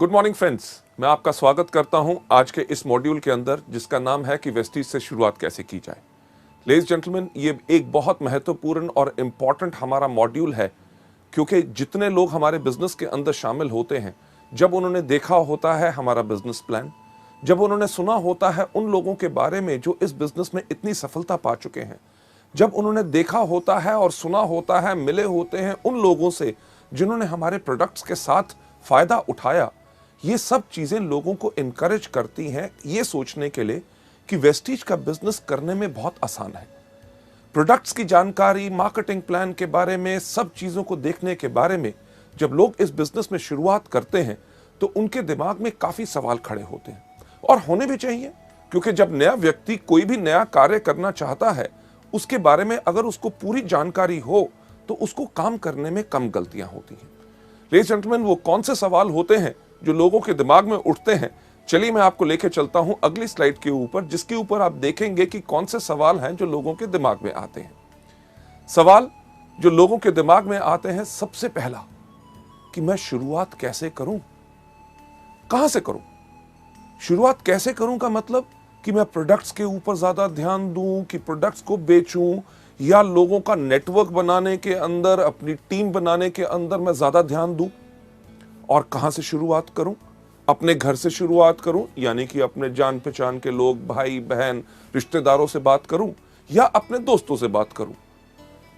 Good morning friends, मैं आपका स्वागत करता हूं आज के इस मॉड्यूल के अंदर जिसका नाम है कि वेस्टीज से शुरुआत कैसे की जाए। लेडीज जेंटलमैन, ये एक बहुत महत्वपूर्ण और इम्पॉर्टेंट हमारा मॉड्यूल है, क्योंकि जितने लोग हमारे बिजनेस के अंदर शामिल होते हैं, जब उन्होंने देखा होता है हमारा बिजनेस प्लान, जब उन्होंने सुना होता है उन लोगों के बारे में जो इस बिजनेस में इतनी सफलता पा चुके हैं, जब उन्होंने देखा होता है और सुना होता है, मिले होते हैं उन लोगों से जिन्होंने हमारे प्रोडक्ट्स के साथ फायदा उठाया, ये सब चीजें लोगों को इनकरेज करती हैं ये सोचने के लिए कि वेस्टीज का बिजनेस करने में बहुत आसान है। प्रोडक्ट्स की जानकारी, मार्केटिंग प्लान के बारे में, सब चीजों को देखने के बारे में जब लोग इस बिजनेस में शुरुआत करते हैं तो उनके दिमाग में काफी सवाल खड़े होते हैं, और होने भी चाहिए, क्योंकि जब नया व्यक्ति कोई भी नया कार्य करना चाहता है, उसके बारे में अगर उसको पूरी जानकारी हो तो उसको काम करने में कम गलतियां होती हैं। लेडीज जेंटलमैन, वो कौन से सवाल होते हैं जो लोगों के दिमाग में उठते हैं? चलिए मैं आपको लेके चलता हूं अगली स्लाइड के ऊपर, जिसके ऊपर आप देखेंगे कि कौन से सवाल हैं जो लोगों के दिमाग में आते हैं। सवाल जो लोगों के दिमाग में आते हैं, सबसे पहला कि मैं शुरुआत कैसे करूं, कहां से करूं। शुरुआत कैसे करूं का मतलब कि मैं प्रोडक्ट्स के ऊपर ज्यादा ध्यान दूं, कि प्रोडक्ट्स को बेचूं, या लोगों का नेटवर्क बनाने के अंदर, अपनी टीम बनाने के अंदर मैं ज्यादा ध्यान दूं। और कहां से शुरुआत करूं? अपने घर से शुरुआत करूं, यानी कि अपने जान पहचान के लोग, भाई बहन, रिश्तेदारों से बात करूं, या अपने दोस्तों से बात करूं।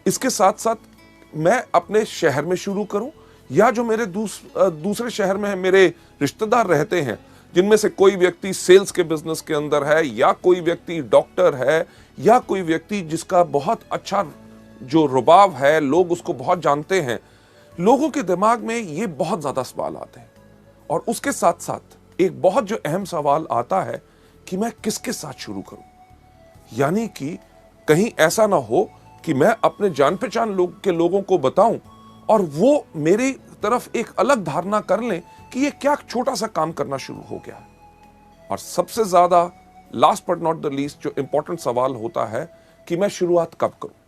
इसके साथ साथ मैं अपने शहर में शुरू करूं, या जो मेरे दूसरे शहर में मेरे रिश्तेदार रहते हैं, जिनमें से कोई व्यक्ति सेल्स के बिजनेस के अंदर है, या कोई व्यक्ति डॉक्टर है, या कोई व्यक्ति जिसका बहुत अच्छा जो रुबाब है, लोग उसको बहुत जानते हैं। लोगों के दिमाग में ये बहुत ज्यादा सवाल आते हैं, और उसके साथ साथ एक बहुत जो अहम सवाल आता है कि मैं किसके साथ शुरू करूं। यानी कि कहीं ऐसा ना हो कि मैं अपने जान पहचान के लोगों को बताऊं और वो मेरी तरफ एक अलग धारणा कर लें कि ये क्या छोटा सा काम करना शुरू हो गया है। और सबसे ज्यादा last but not the least जो इंपॉर्टेंट सवाल होता है कि मैं शुरुआत कब करूं।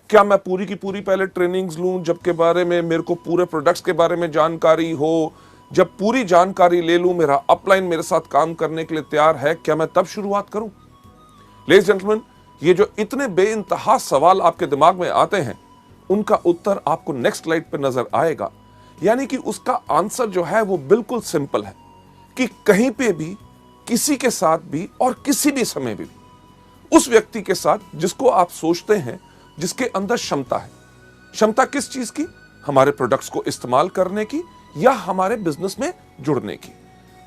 क्या मैं पूरी की पूरी पहले ट्रेनिंग्स लूं, जबकि बारे में मेरे को पूरे प्रोडक्ट्स के बारे में जानकारी हो? जब पूरी जानकारी ले लूं, मेरा अपलाइन मेरे साथ काम करने के लिए तैयार है, क्या मैं तब शुरुआत करूं? लेडीज जेंटलमैन, ये जो इतने बेइंतहा सवाल आपके दिमाग में आते हैं, उनका उत्तर आपको नेक्स्ट स्लाइड पर नजर आएगा। यानी कि उसका आंसर जो है वो बिल्कुल सिंपल है कि कहीं पे भी, किसी के साथ भी, और किसी भी समय भी उस व्यक्ति के साथ जिसको आप सोचते हैं, जिसके अंदर क्षमता है। क्षमता किस चीज की? हमारे प्रोडक्ट्स को इस्तेमाल करने की, या हमारे बिजनेस में जुड़ने की।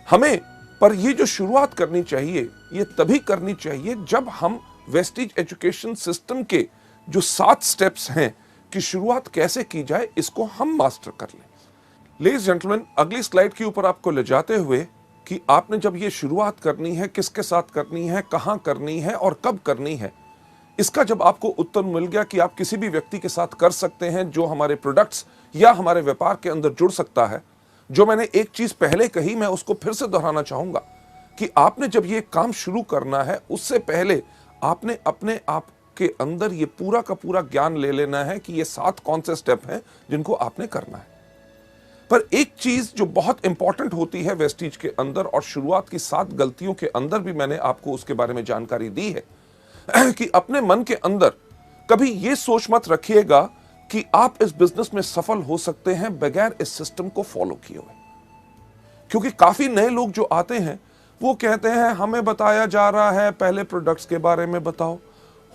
हमें पर ये जो शुरुआत करनी चाहिए, ये तभी करनी चाहिए जब हम वेस्टीज एजुकेशन सिस्टम के जो 7 स्टेप्स हैं कि शुरुआत कैसे की जाए, इसको हम मास्टर कर लें। लेडीज जेंटलमैन, अगली स्लाइड के ऊपर आपको ले जाते हुए कि आपने जब ये शुरुआत करनी है, किसके साथ करनी है, कहां करनी है और कब करनी है, इसका जब आपको उत्तर मिल गया कि आप किसी भी व्यक्ति के साथ कर सकते हैं जो हमारे प्रोडक्ट्स या हमारे व्यापार के अंदर जुड़ सकता है। जो मैंने एक चीज पहले कही, मैं उसको फिर से दोहराना चाहूंगा कि आपने जब ये काम शुरू करना है, उससे पहले आपने अपने आप के अंदर ये पूरा का पूरा ज्ञान ले लेना है कि ये 7 कौन से स्टेप हैं जिनको आपने करना है। पर एक चीज जो बहुत इंपॉर्टेंट होती है वेस्टीज के अंदर, और शुरुआत की 7 गलतियों के अंदर भी मैंने आपको उसके बारे में जानकारी दी है, कि अपने मन के अंदर कभी ये सोच मत रखिएगा कि आप इस बिजनेस में सफल हो सकते हैं बगैर इस सिस्टम को फॉलो किए हुए। क्योंकि काफी नए लोग जो आते हैं वो कहते हैं हमें बताया जा रहा है पहले प्रोडक्ट्स के बारे में बताओ,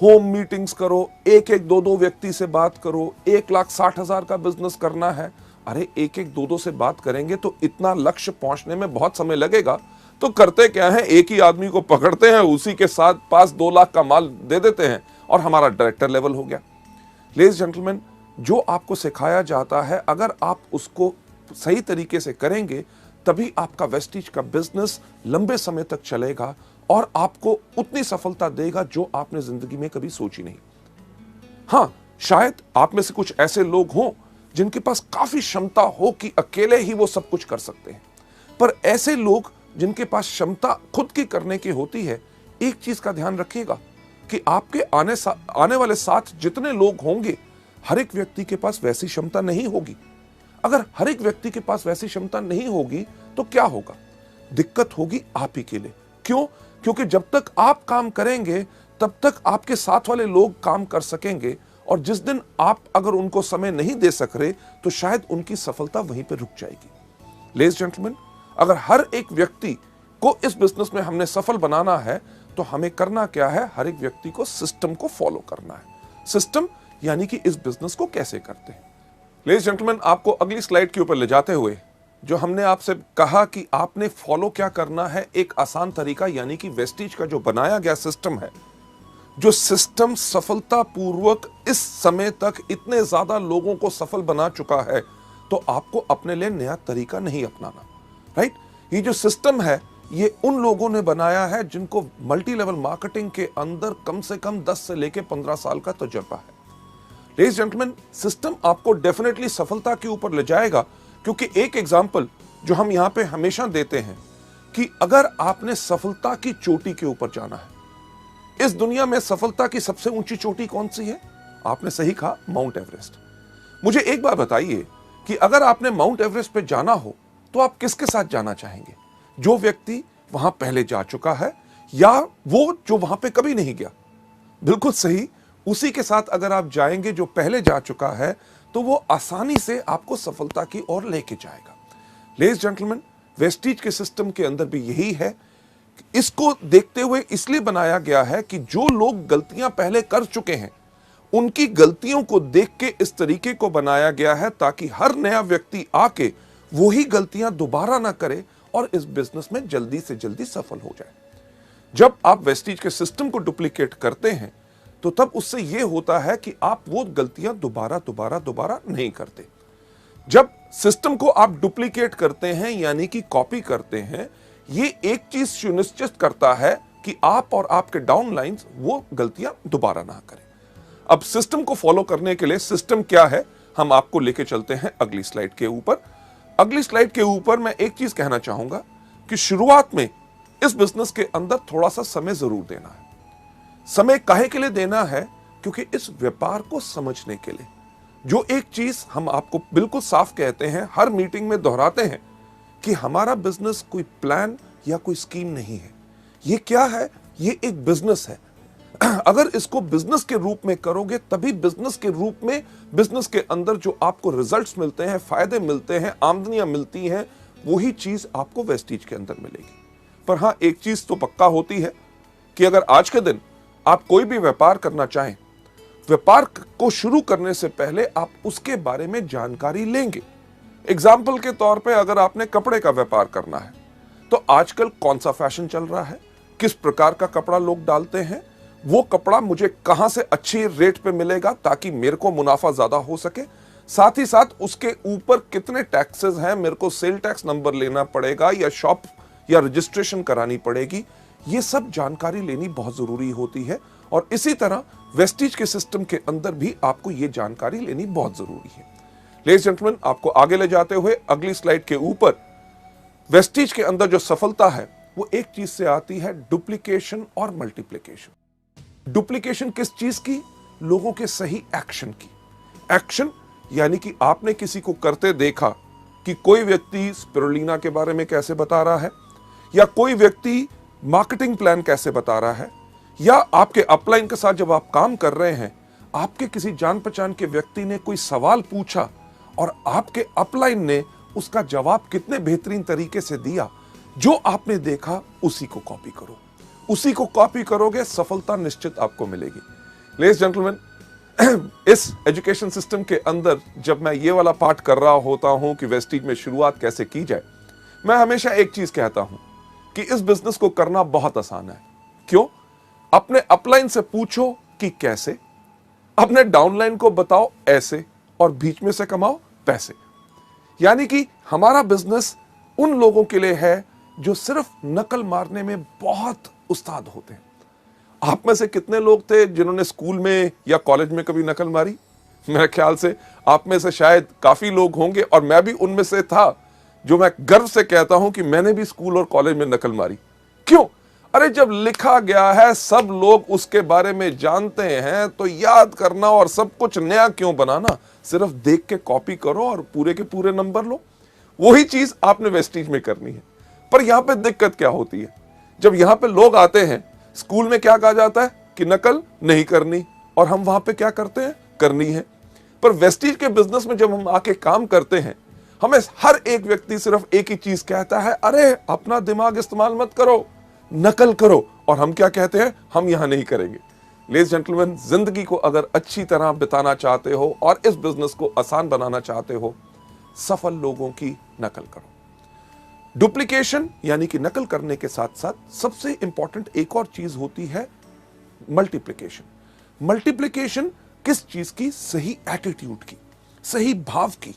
होम मीटिंग्स करो, एक एक दो व्यक्ति से बात करो, 1,60,000 का बिजनेस करना है। अरे एक एक दो से बात करेंगे तो इतना लक्ष्य पहुंचने में बहुत समय लगेगा, तो करते क्या है, एक ही आदमी को पकड़ते हैं, उसी के साथ पास 2 लाख का माल दे देते हैं और हमारा डायरेक्टर लेवल हो गया। लेडीज जेंटलमैन, जो आपको सिखाया जाता है, अगर आप उसको सही तरीके से करेंगे, तभी आपका वेस्टीज का बिजनेस लंबे समय तक चलेगा और आपको उतनी सफलता देगा जो आपने जिंदगी में कभी सोची नहीं। हां, शायद आप में से कुछ ऐसे लोग हों जिनके पास काफी क्षमता हो कि अकेले ही वो सब कुछ कर सकते हैं, पर ऐसे लोग जिनके पास क्षमता खुद की करने की होती है, एक चीज का ध्यान रखिएगा कि आपके आने वाले साथ जितने लोग होंगे, हर एक व्यक्ति के पास वैसी क्षमता नहीं होगी। अगर हर एक व्यक्ति के पास वैसी क्षमता नहीं होगी तो क्या होगा? दिक्कत होगी आप ही के लिए। क्यों? क्योंकि जब तक आप काम करेंगे तब तक आपके साथ वाले लोग काम कर सकेंगे, और जिस दिन आप अगर उनको समय नहीं दे सक रहे तो शायद उनकी सफलता वहीं पर रुक जाएगी। लेडीज जेंटलमैन, अगर हर एक व्यक्ति को इस बिजनेस में हमने सफल बनाना है तो हमें करना क्या है? हर एक व्यक्ति को सिस्टम को फॉलो करना है। सिस्टम यानी कि इस बिजनेस को कैसे करते हैं। लेडीज जेंटलमैन, आपको अगली स्लाइड के ऊपर ले जाते हुए जो हमने आपसे कहा कि आपने फॉलो क्या करना है, एक आसान तरीका, यानी कि वेस्टीज का जो बनाया गया सिस्टम है, जो सिस्टम सफलतापूर्वक इस समय तक इतने ज्यादा लोगों को सफल बना चुका है, तो आपको अपने लिए नया तरीका नहीं अपनाना। राइट? ये जो सिस्टम है ये उन लोगों ने बनाया है जिनको मल्टी लेवल मार्केटिंग के अंदर कम से कम 10 से लेकर 15 साल का तजुर्बा है। लेडीज जेंटलमैन, सिस्टम आपको डेफिनेटली सफलता के ऊपर ले जाएगा, क्योंकि एक एग्जांपल जो हम यहां पे हमेशा देते हैं कि अगर आपने सफलता की चोटी के ऊपर जाना है, इस दुनिया में सफलता की सबसे ऊंची चोटी कौन सी है? आपने सही कहा, माउंट एवरेस्ट। मुझे एक बार बताइए कि अगर आपने माउंट एवरेस्ट पे जाना हो तो आप किसके साथ जाना चाहेंगे? जो व्यक्ति वहां पहले जा चुका है या वो जो वहां पे कभी नहीं गया? बिल्कुल सही, उसी के साथ अगर आप जाएंगे जो पहले जा चुका है तो वो आसानी से आपको सफलता की ओर लेके जाएगा। लेडीज जेंटलमैन, वेस्टीज के सिस्टम के अंदर भी यही है। इसको देखते हुए इसलिए बनाया गया है कि जो लोग गलतियां पहले कर चुके हैं उनकी गलतियों को देख के इस तरीके को बनाया गया है ताकि हर नया व्यक्ति आके वही गलतियां दोबारा ना करे और इस बिजनेस में जल्दी से जल्दी सफल हो जाए। जब आप वेस्टीज के सिस्टम को डुप्लीकेट करते हैं तो तब उससे यह होता है कि आप वो गलतियां दोबारा नहीं करते। जब सिस्टम को आप डुप्लीकेट करते हैं यानी कि कॉपी करते हैं, ये एक चीज सुनिश्चित करता है कि आप और आपके डाउनलाइंस वो गलतियां दोबारा ना करें। अब सिस्टम को फॉलो करने के लिए सिस्टम क्या है, हम आपको लेके चलते हैं अगली स्लाइड के ऊपर। अगली स्लाइड के ऊपर मैं एक चीज कहना चाहूंगा कि शुरुआत में इस बिजनेस के अंदर थोड़ा सा समय जरूर देना है। समय काहे के लिए देना है? क्योंकि इस व्यापार को समझने के लिए। जो एक चीज हम आपको बिल्कुल साफ कहते हैं, हर मीटिंग में दोहराते हैं कि हमारा बिजनेस कोई प्लान या कोई स्कीम नहीं है। ये क्या है? ये एक बिजनेस है। अगर इसको बिजनेस के रूप में करोगे तभी बिजनेस के रूप में, बिजनेस के अंदर जो आपको रिजल्ट्स मिलते हैं, फायदे मिलते हैं, आमदनियां मिलती हैं, वही चीज आपको वेस्टीज के अंदर मिलेगी। पर हां, एक चीज तो पक्का होती है कि अगर आज के दिन आप कोई भी व्यापार करना चाहें, व्यापार को शुरू करने से पहले आप उसके बारे में जानकारी लेंगे। एग्जाम्पल के तौर पे अगर आपने कपड़े का व्यापार करना है तो आजकल कौन सा फैशन चल रहा है, किस प्रकार का कपड़ा लोग डालते हैं, वो कपड़ा मुझे कहां से अच्छी रेट पे मिलेगा ताकि मेरे को मुनाफा ज्यादा हो सके, साथ ही साथ उसके ऊपर कितने टैक्सेस हैं, मेरे को सेल टैक्स नंबर लेना पड़ेगा या शॉप या रजिस्ट्रेशन करानी पड़ेगी, ये सब जानकारी लेनी बहुत जरूरी होती है। और इसी तरह वेस्टीज के सिस्टम के अंदर भी आपको ये जानकारी लेनी बहुत जरूरी है। लेडीज जेंटलमैन, आपको आगे ले जाते हुए अगली स्लाइड के ऊपर, वेस्टीज के अंदर जो सफलता है वो एक चीज से आती है, डुप्लीकेशन और मल्टीप्लीकेशन। डुप्लीकेशन किस चीज की? लोगों के सही एक्शन की। एक्शन यानी कि आपने किसी को करते देखा कि कोई व्यक्ति स्पिरुलिना के बारे में कैसे बता रहा है, या कोई व्यक्ति मार्केटिंग प्लान कैसे बता रहा है, या आपके अपलाइन के साथ जब आप काम कर रहे हैं, आपके किसी जान पहचान के व्यक्ति ने कोई सवाल पूछा और आपके अपलाइन ने उसका जवाब कितने बेहतरीन तरीके से दिया, जो आपने देखा उसी को कॉपी करो। उसी को कॉपी करोगे, सफलता निश्चित आपको मिलेगी। लेडीज जेंटलमैन, इस एजुकेशन सिस्टम के अंदर जब मैं ये वाला पार्ट कर रहा होता हूं कि वेस्टीज में शुरुआत कैसे की जाए, मैं हमेशा एक चीज कहता हूं कि इस बिजनेस को करना बहुत आसान है। क्यों? अपने अपलाइन से पूछो कि कैसे, अपने डाउनलाइन को बताओ ऐसे, और बीच में से कमाओ पैसे। यानी कि हमारा बिजनेस उन लोगों के लिए है जो सिर्फ नकल मारने में बहुत उस्ताद होते हैं। आप में से कितने लोग थे जिन्होंने स्कूल में या कॉलेज में कभी नकल मारी? मेरे ख्याल से आप में से शायद काफी लोग होंगे, और मैं भी उनमें से था, जो मैं गर्व से कहता हूं कि मैंने भी स्कूल और कॉलेज में नकल मारी। क्यों? अरे जब लिखा गया है, सब लोग उसके बारे में जानते हैं, तो याद करना और सब कुछ नया क्यों बनाना? सिर्फ देख के कॉपी करो और पूरे के पूरे नंबर लो। वही चीज आपने वेस्टीज में करनी है। पर यहां पे दिक्कत क्या होती है? जब यहां पे लोग आते हैं, स्कूल में क्या कहा जाता है कि नकल नहीं करनी, और हम वहां पे क्या करते हैं? करनी है। पर वेस्टीज के बिजनेस में जब हम आके काम करते हैं, हमें हर एक व्यक्ति सिर्फ एक ही चीज कहता है, अरे अपना दिमाग इस्तेमाल मत करो, नकल करो। और हम क्या कहते हैं? हम यहां नहीं करेंगे। लेडीज जेंटलमैन, जिंदगी को अगर अच्छी तरह बिताना चाहते हो और इस बिजनेस को आसान बनाना चाहते हो, सफल लोगों की नकल करो। डुप्लीकेशन यानी कि नकल करने के साथ साथ सबसे इंपॉर्टेंट एक और चीज होती है मल्टीप्लिकेशन। मल्टीप्लिकेशन किस चीज की? सही एटीट्यूड की, सही भाव की।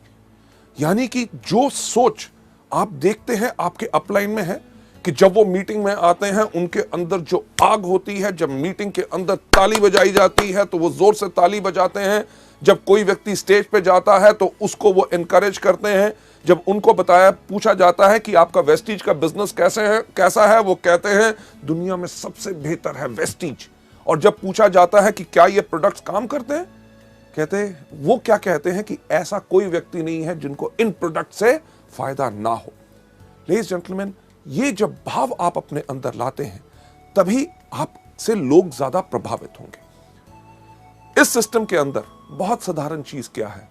यानी कि जो सोच आप देखते हैं आपके अपलाइन में है कि जब वो मीटिंग में आते हैं, उनके अंदर जो आग होती है, जब मीटिंग के अंदर ताली बजाई जाती है तो वो जोर से ताली बजाते हैं। जब कोई व्यक्ति स्टेज पे जाता है तो उसको वो एनकरेज करते हैं। जब उनको पूछा जाता है कि आपका वेस्टीज का बिजनेस कैसा है, वो कहते हैं दुनिया में सबसे बेहतर है वेस्टीज। और जब पूछा जाता है कि क्या ये प्रोडक्ट्स काम करते हैं, वो क्या कहते हैं कि ऐसा कोई व्यक्ति नहीं है जिनको इन प्रोडक्ट से फायदा ना हो। लेडीज जेंटलमैन, ये जब भाव आप अपने अंदर लाते हैं, तभी आपसे लोग ज्यादा प्रभावित होंगे। इस सिस्टम के अंदर बहुत साधारण चीज क्या है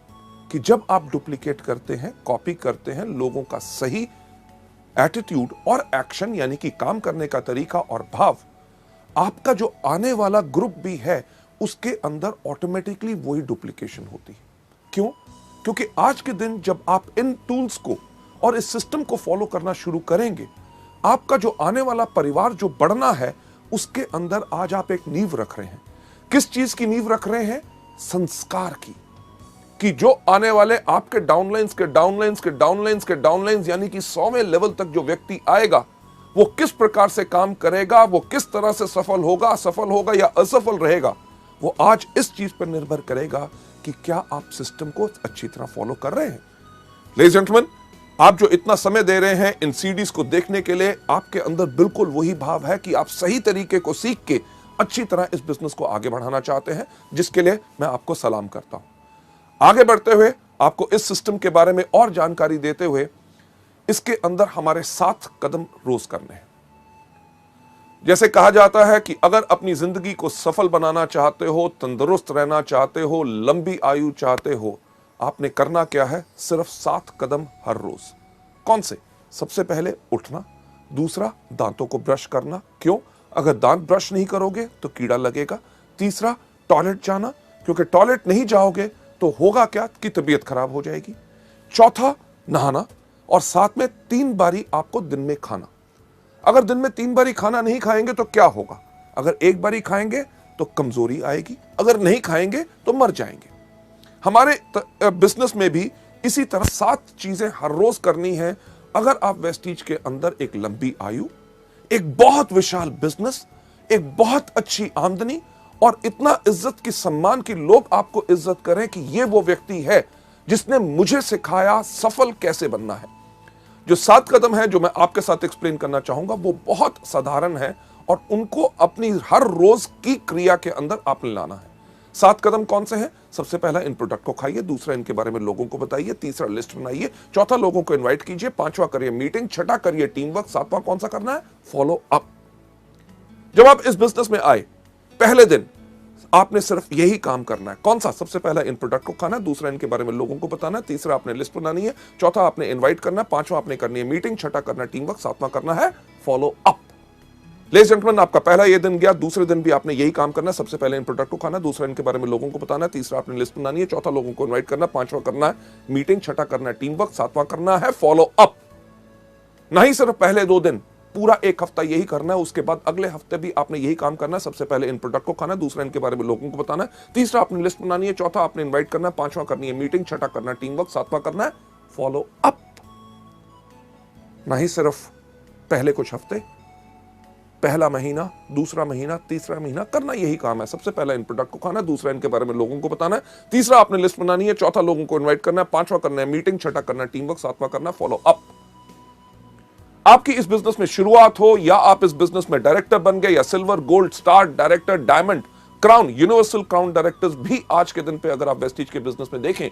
कि जब आप डुप्लीकेट करते हैं, कॉपी करते हैं, लोगों का सही एटीट्यूड और एक्शन यानी कि काम करने का तरीका और भाव, आपका जो आने वाला ग्रुप भी है उसके अंदर ऑटोमेटिकली वही डुप्लीकेशन होती है। क्यों? क्योंकि आज के दिन जब आप इन टूल्स को और इस सिस्टम को फॉलो करना शुरू करेंगे, आपका जो आने वाला परिवार जो बढ़ना है, उसके अंदर आज आप एक नींव रख रहे हैं। किस चीज की नींव रख रहे हैं? संस्कार की। कि जो आने वाले आपके डाउनलाइंस के डाउनलाइंस के डाउनलाइंस के डाउनलाइंस यानी कि 100वें लेवल तक जो व्यक्ति आएगा, वो किस प्रकार से काम करेगा, वो किस तरह से सफल होगा या असफल रहेगा, वो आज इस चीज पर निर्भर करेगा कि क्या आप सिस्टम को अच्छी तरह फॉलो कर रहे हैं। लेडीज जेंटलमैन, आप जो इतना समय दे रहे हैं इन सीडीज को देखने के लिए, आपके अंदर बिल्कुल वही भाव है कि आप सही तरीके को सीख के अच्छी तरह इस बिजनेस को आगे बढ़ाना चाहते हैं, जिसके लिए मैं आपको सलाम करता हूं। आगे बढ़ते हुए आपको इस सिस्टम के बारे में और जानकारी देते हुए, इसके अंदर हमारे 7 कदम रोज करने हैं। जैसे कहा जाता है कि अगर अपनी जिंदगी को सफल बनाना चाहते हो, तंदुरुस्त रहना चाहते हो, लंबी आयु चाहते हो, आपने करना क्या है? सिर्फ 7 कदम हर रोज। कौन से? सबसे पहले उठना, दूसरा दांतों को ब्रश करना। क्यों? अगर दांत ब्रश नहीं करोगे तो कीड़ा लगेगा। तीसरा, टॉयलेट जाना, क्योंकि टॉयलेट नहीं जाओगे तो होगा क्या कि तबीयत खराब हो जाएगी। चौथा, नहाना, और साथ में 3 बारी आपको दिन में खाना। अगर दिन में 3 बारी खाना नहीं खाएंगे तो क्या होगा? अगर 1 बारी खाएंगे तो कमजोरी आएगी, अगर नहीं खाएंगे तो मर जाएंगे। हमारे बिजनेस में भी इसी तरह 7 चीजें हर रोज करनी है। अगर आप वेस्टीज के अंदर एक लंबी आयु, एक बहुत विशाल बिजनेस, एक बहुत अच्छी आमदनी और इतना इज्जत की सम्मान की लोग आपको इज्जत करें कि ये वो व्यक्ति है जिसने मुझे सिखाया सफल कैसे बनना है। जो 7 कदम है जो मैं आपके साथ एक्सप्लेन करना चाहूंगा, वो बहुत साधारण है और उनको अपनी हर रोज की क्रिया के अंदर आपने लाना है। 7 कदम कौन से हैं? सबसे पहला, इन प्रोडक्ट को खाइए। दूसरा, इनके बारे में लोगों को बताइए। तीसरा, लिस्ट बनाइए। चौथा, लोगों को इनवाइट कीजिए। 5वां, करिए मीटिंग। 6ठा, करिए टीम वर्क। 7वां कौन सा करना है? Follow up. जब आप इस बिजनेस में आए, पहले दिन आपने सिर्फ यही काम करना है। कौन सा? सबसे पहला, इन प्रोडक्ट को खाना है। दूसरा, इनके बारे में लोगों को बताना है। तीसरा, आपने लिस्ट बनानी है। चौथा, आपने इनवाइट करना है। 5वां, आपने करनी है मीटिंग। 6ठा, करना है टीम वर्क। 7वां करना है फॉलो अप। लेडीज जेंटलमैन, आपका पहला ये दिन गया। दूसरे दिन भी आपने यही काम करना है। सबसे पहले इन प्रोडक्ट को खाना, दूसरा इनके बारे में लोगों को बताना है, तीसरा आपने लिस्ट बनानी है, चौथा लोगों को इनवाइट करना, 5वां करना है मीटिंग, 6ठा करना है टीम वर्क, 7वां करना है फॉलो अप। नहीं सिर्फ पहले 2 दिन, पूरा 1 हफ्ता यही करना है। उसके बाद अगले हफ्ते भी आपने यही काम करना है। सबसे पहले इन प्रोडक्ट को खाना, दूसरा इनके बारे में लोगों को बताना है, तीसरा आपने लिस्ट बनानी है, चौथा आपने इनवाइट करना है, 5वां करनी है मीटिंग, 6ठा करना है टीम वर्क, 7वां करना है फॉलो अप। नहीं सिर्फ पहले कुछ हफ्ते, पहला महीना, दूसरा महीना, तीसरा महीना करना यही काम है। सबसे पहला इन प्रोडक्ट को खाना, दूसरा इनके बारे में लोगों को बताना है, तीसरा आपने लिस्ट बनानी है, चौथा लोगों को इनवाइट करना है, 5वां करना है मीटिंग, 6ठा करना है टीम वर्क, 7वां करना है फॉलो अप। आपकी इस बिजनेस में शुरुआत हो या आप इस बिजनेस में डायरेक्टर बन गए या silver, gold, star director, diamond, crown, universal crown directors भी आज के दिन पे अगर आप वेस्टीज के बिजनेस में देखें,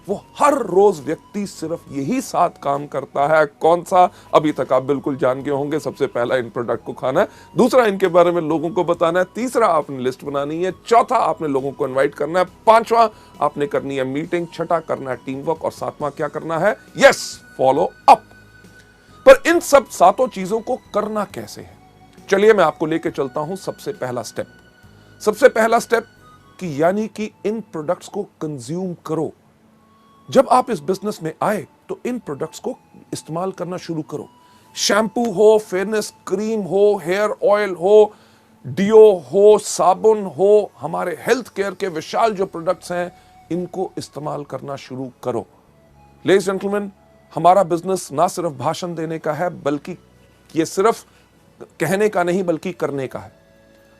वो हर रोज व्यक्ति सिर्फ यही 7 काम करता है। कौन सा? अभी तक आप बिल्कुल जान गए होंगे। सबसे पहला, इन प्रोडक्ट को खाना है। दूसरा, इनके बारे में लोगों को बताना है। तीसरा, आपने लिस्ट बनानी है। चौथा, आपने लोगों को इनवाइट करना है। पांचवा, आपने करनी है मीटिंग। छठा, करना है टीम वर्क। और सातवां क्या करना है? Yes, follow up. पर इन सब 7 चीजों को करना कैसे है? चलिए मैं आपको लेके चलता हूं सबसे पहला स्टेप। सबसे पहला स्टेप कि यानी कि इन प्रोडक्ट्स को कंज्यूम करो। जब आप इस बिजनेस में आए तो इन प्रोडक्ट्स को इस्तेमाल करना शुरू करो। शैम्पू हो, फेयरनेस क्रीम हो, हेयर ऑयल हो, डियो हो, साबुन हो, हमारे हेल्थ केयर के विशाल जो प्रोडक्ट्स हैं, इनको इस्तेमाल करना शुरू करो। लेडीज जेंटलमैन, हमारा बिजनेस ना सिर्फ भाषण देने का है, बल्कि ये सिर्फ कहने का नहीं बल्कि करने का है।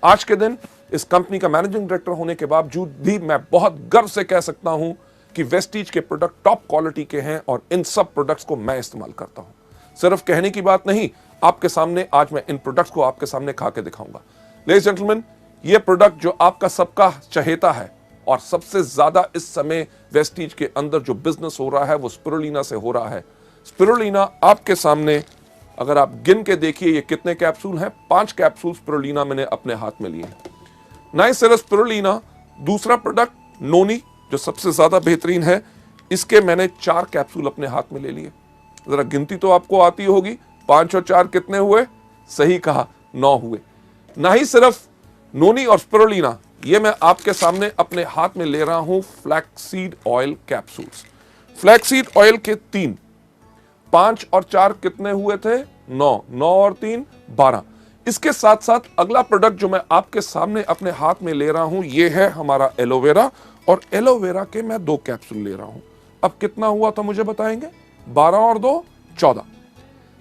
आज के दिन इस कंपनी का मैनेजिंग डायरेक्टर होने के बावजूद भी मैं बहुत गर्व से कह सकता हूं कि वेस्टीज के प्रोडक्ट टॉप क्वालिटी के हैं और इन सब प्रोडक्ट्स को मैं इस्तेमाल करता हूं। सिर्फ कहने की बात नहीं, आपके सामने आज मैं इन प्रोडक्ट्स को आपके सामने खा के दिखाऊंगा। लेडीज जेंटलमैन, ये प्रोडक्ट जो आपका सबका चहेता है और सबसे ज्यादा इस समय वेस्टीज के अंदर जो बिजनेस हो रहा है वो स्पिरुलिना से हो रहा है। स्पिरुलिना आपके सामने अगर आप गिन के देखिए ये कितने कैप्सूल हैं। 5 कैप्सूल स्पिरुलिना मैंने अपने हाथ में लिए हैं। ना ही सिर्फ स्पिरुलिना, दूसरा प्रोडक्ट नोनी जो सबसे ज्यादा बेहतरीन है, इसके मैंने 4 कैप्सूल अपने हाथ में ले लिए। जरा गिनती तो आपको आती होगी, 5 और 4 कितने हुए? सही कहा, 9 हुए। ना ही सिर्फ नोनी और स्पिरुलिना, ये मैं आपके सामने अपने हाथ में ले रहा हूं flaxseed oil capsules. Flaxseed oil के 3, 5 और 4 कितने हुए थे? 9, 9 और 3 12। इसके साथ साथ अगला प्रोडक्ट जो मैं आपके सामने अपने हाथ में ले रहा हूं, ये है हमारा एलोवेरा, और एलोवेरा के मैं 2 कैप्सूल ले रहा हूं। अब कितना हुआ था मुझे बताएंगे? 12 और 2 14।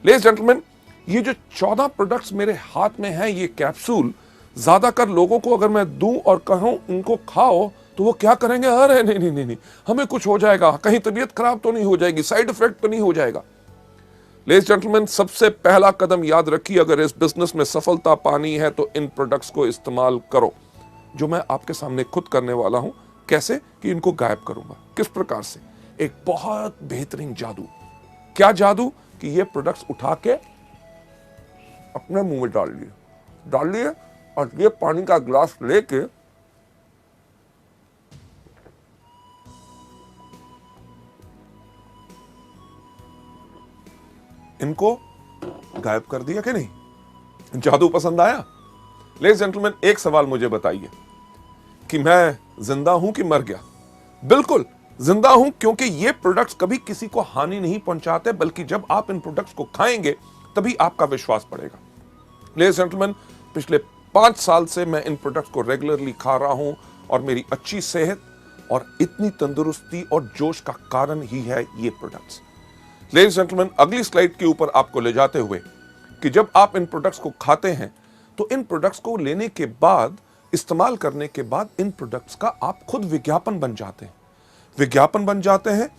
लेडीज जेंटलमैन, ये जो 14 प्रोडक्ट्स मेरे हाथ में हैं, ये कैप्सूल ज्यादातर लोगों को अगर मैं दूं और कहूं इनको खाओ तो वो क्या करेंगे? अरे नहीं नहीं नहीं नहीं, हमें कुछ हो जाएगा, कहीं तबीयत खराब तो नहीं हो जाएगी, साइड इफेक्ट तो नहीं हो जाएगा। लेडीज जेंटलमैन, सबसे पहला कदम याद रखिए, अगर इस बिजनेस में सफलता पानी है तो इन प्रोडक्ट्स को इस्तेमाल करो, जो मैं आपके सामने खुद करने वाला हूं। कैसे कि इनको गायब करूंगा, किस प्रकार से? एक बहुत बेहतरीन जादू। क्या जादू? कि ये प्रोडक्ट्स उठा के अपने मुंह में डाल लिए और ये पानी का ग्लास लेके इनको गायब कर दिया कि नहीं? जादू पसंद आया? लेडीज जेंटलमैन, एक सवाल मुझे बताइए कि मैं जिंदा हूं कि मर गया? बिल्कुल जिंदा हूं, क्योंकि ये प्रोडक्ट्स कभी किसी को हानि नहीं पहुंचाते, बल्कि जब आप इन प्रोडक्ट्स को खाएंगे तभी आपका विश्वास बढ़ेगा। लेडीज जेंटलमैन, पिछले 5 साल से मैं इन प्रोडक्ट्स को रेगुलरली खा रहा हूं और मेरी अच्छी सेहत और इतनी तंदुरुस्ती और जोश का कारण ही है ये प्रोडक्ट्स। लेडीज जेंटलमैन, अगली स्लाइड के ऊपर आपको ले जाते हुए कि जब आप इन प्रोडक्ट्स को खाते हैं तो इन प्रोडक्ट्स को लेने के बाद, इस्तेमाल करने के बाद, इन प्रोडक्ट्स का आप खुद विज्ञापन बन जाते हैं। विज्ञापन बन जाते हैं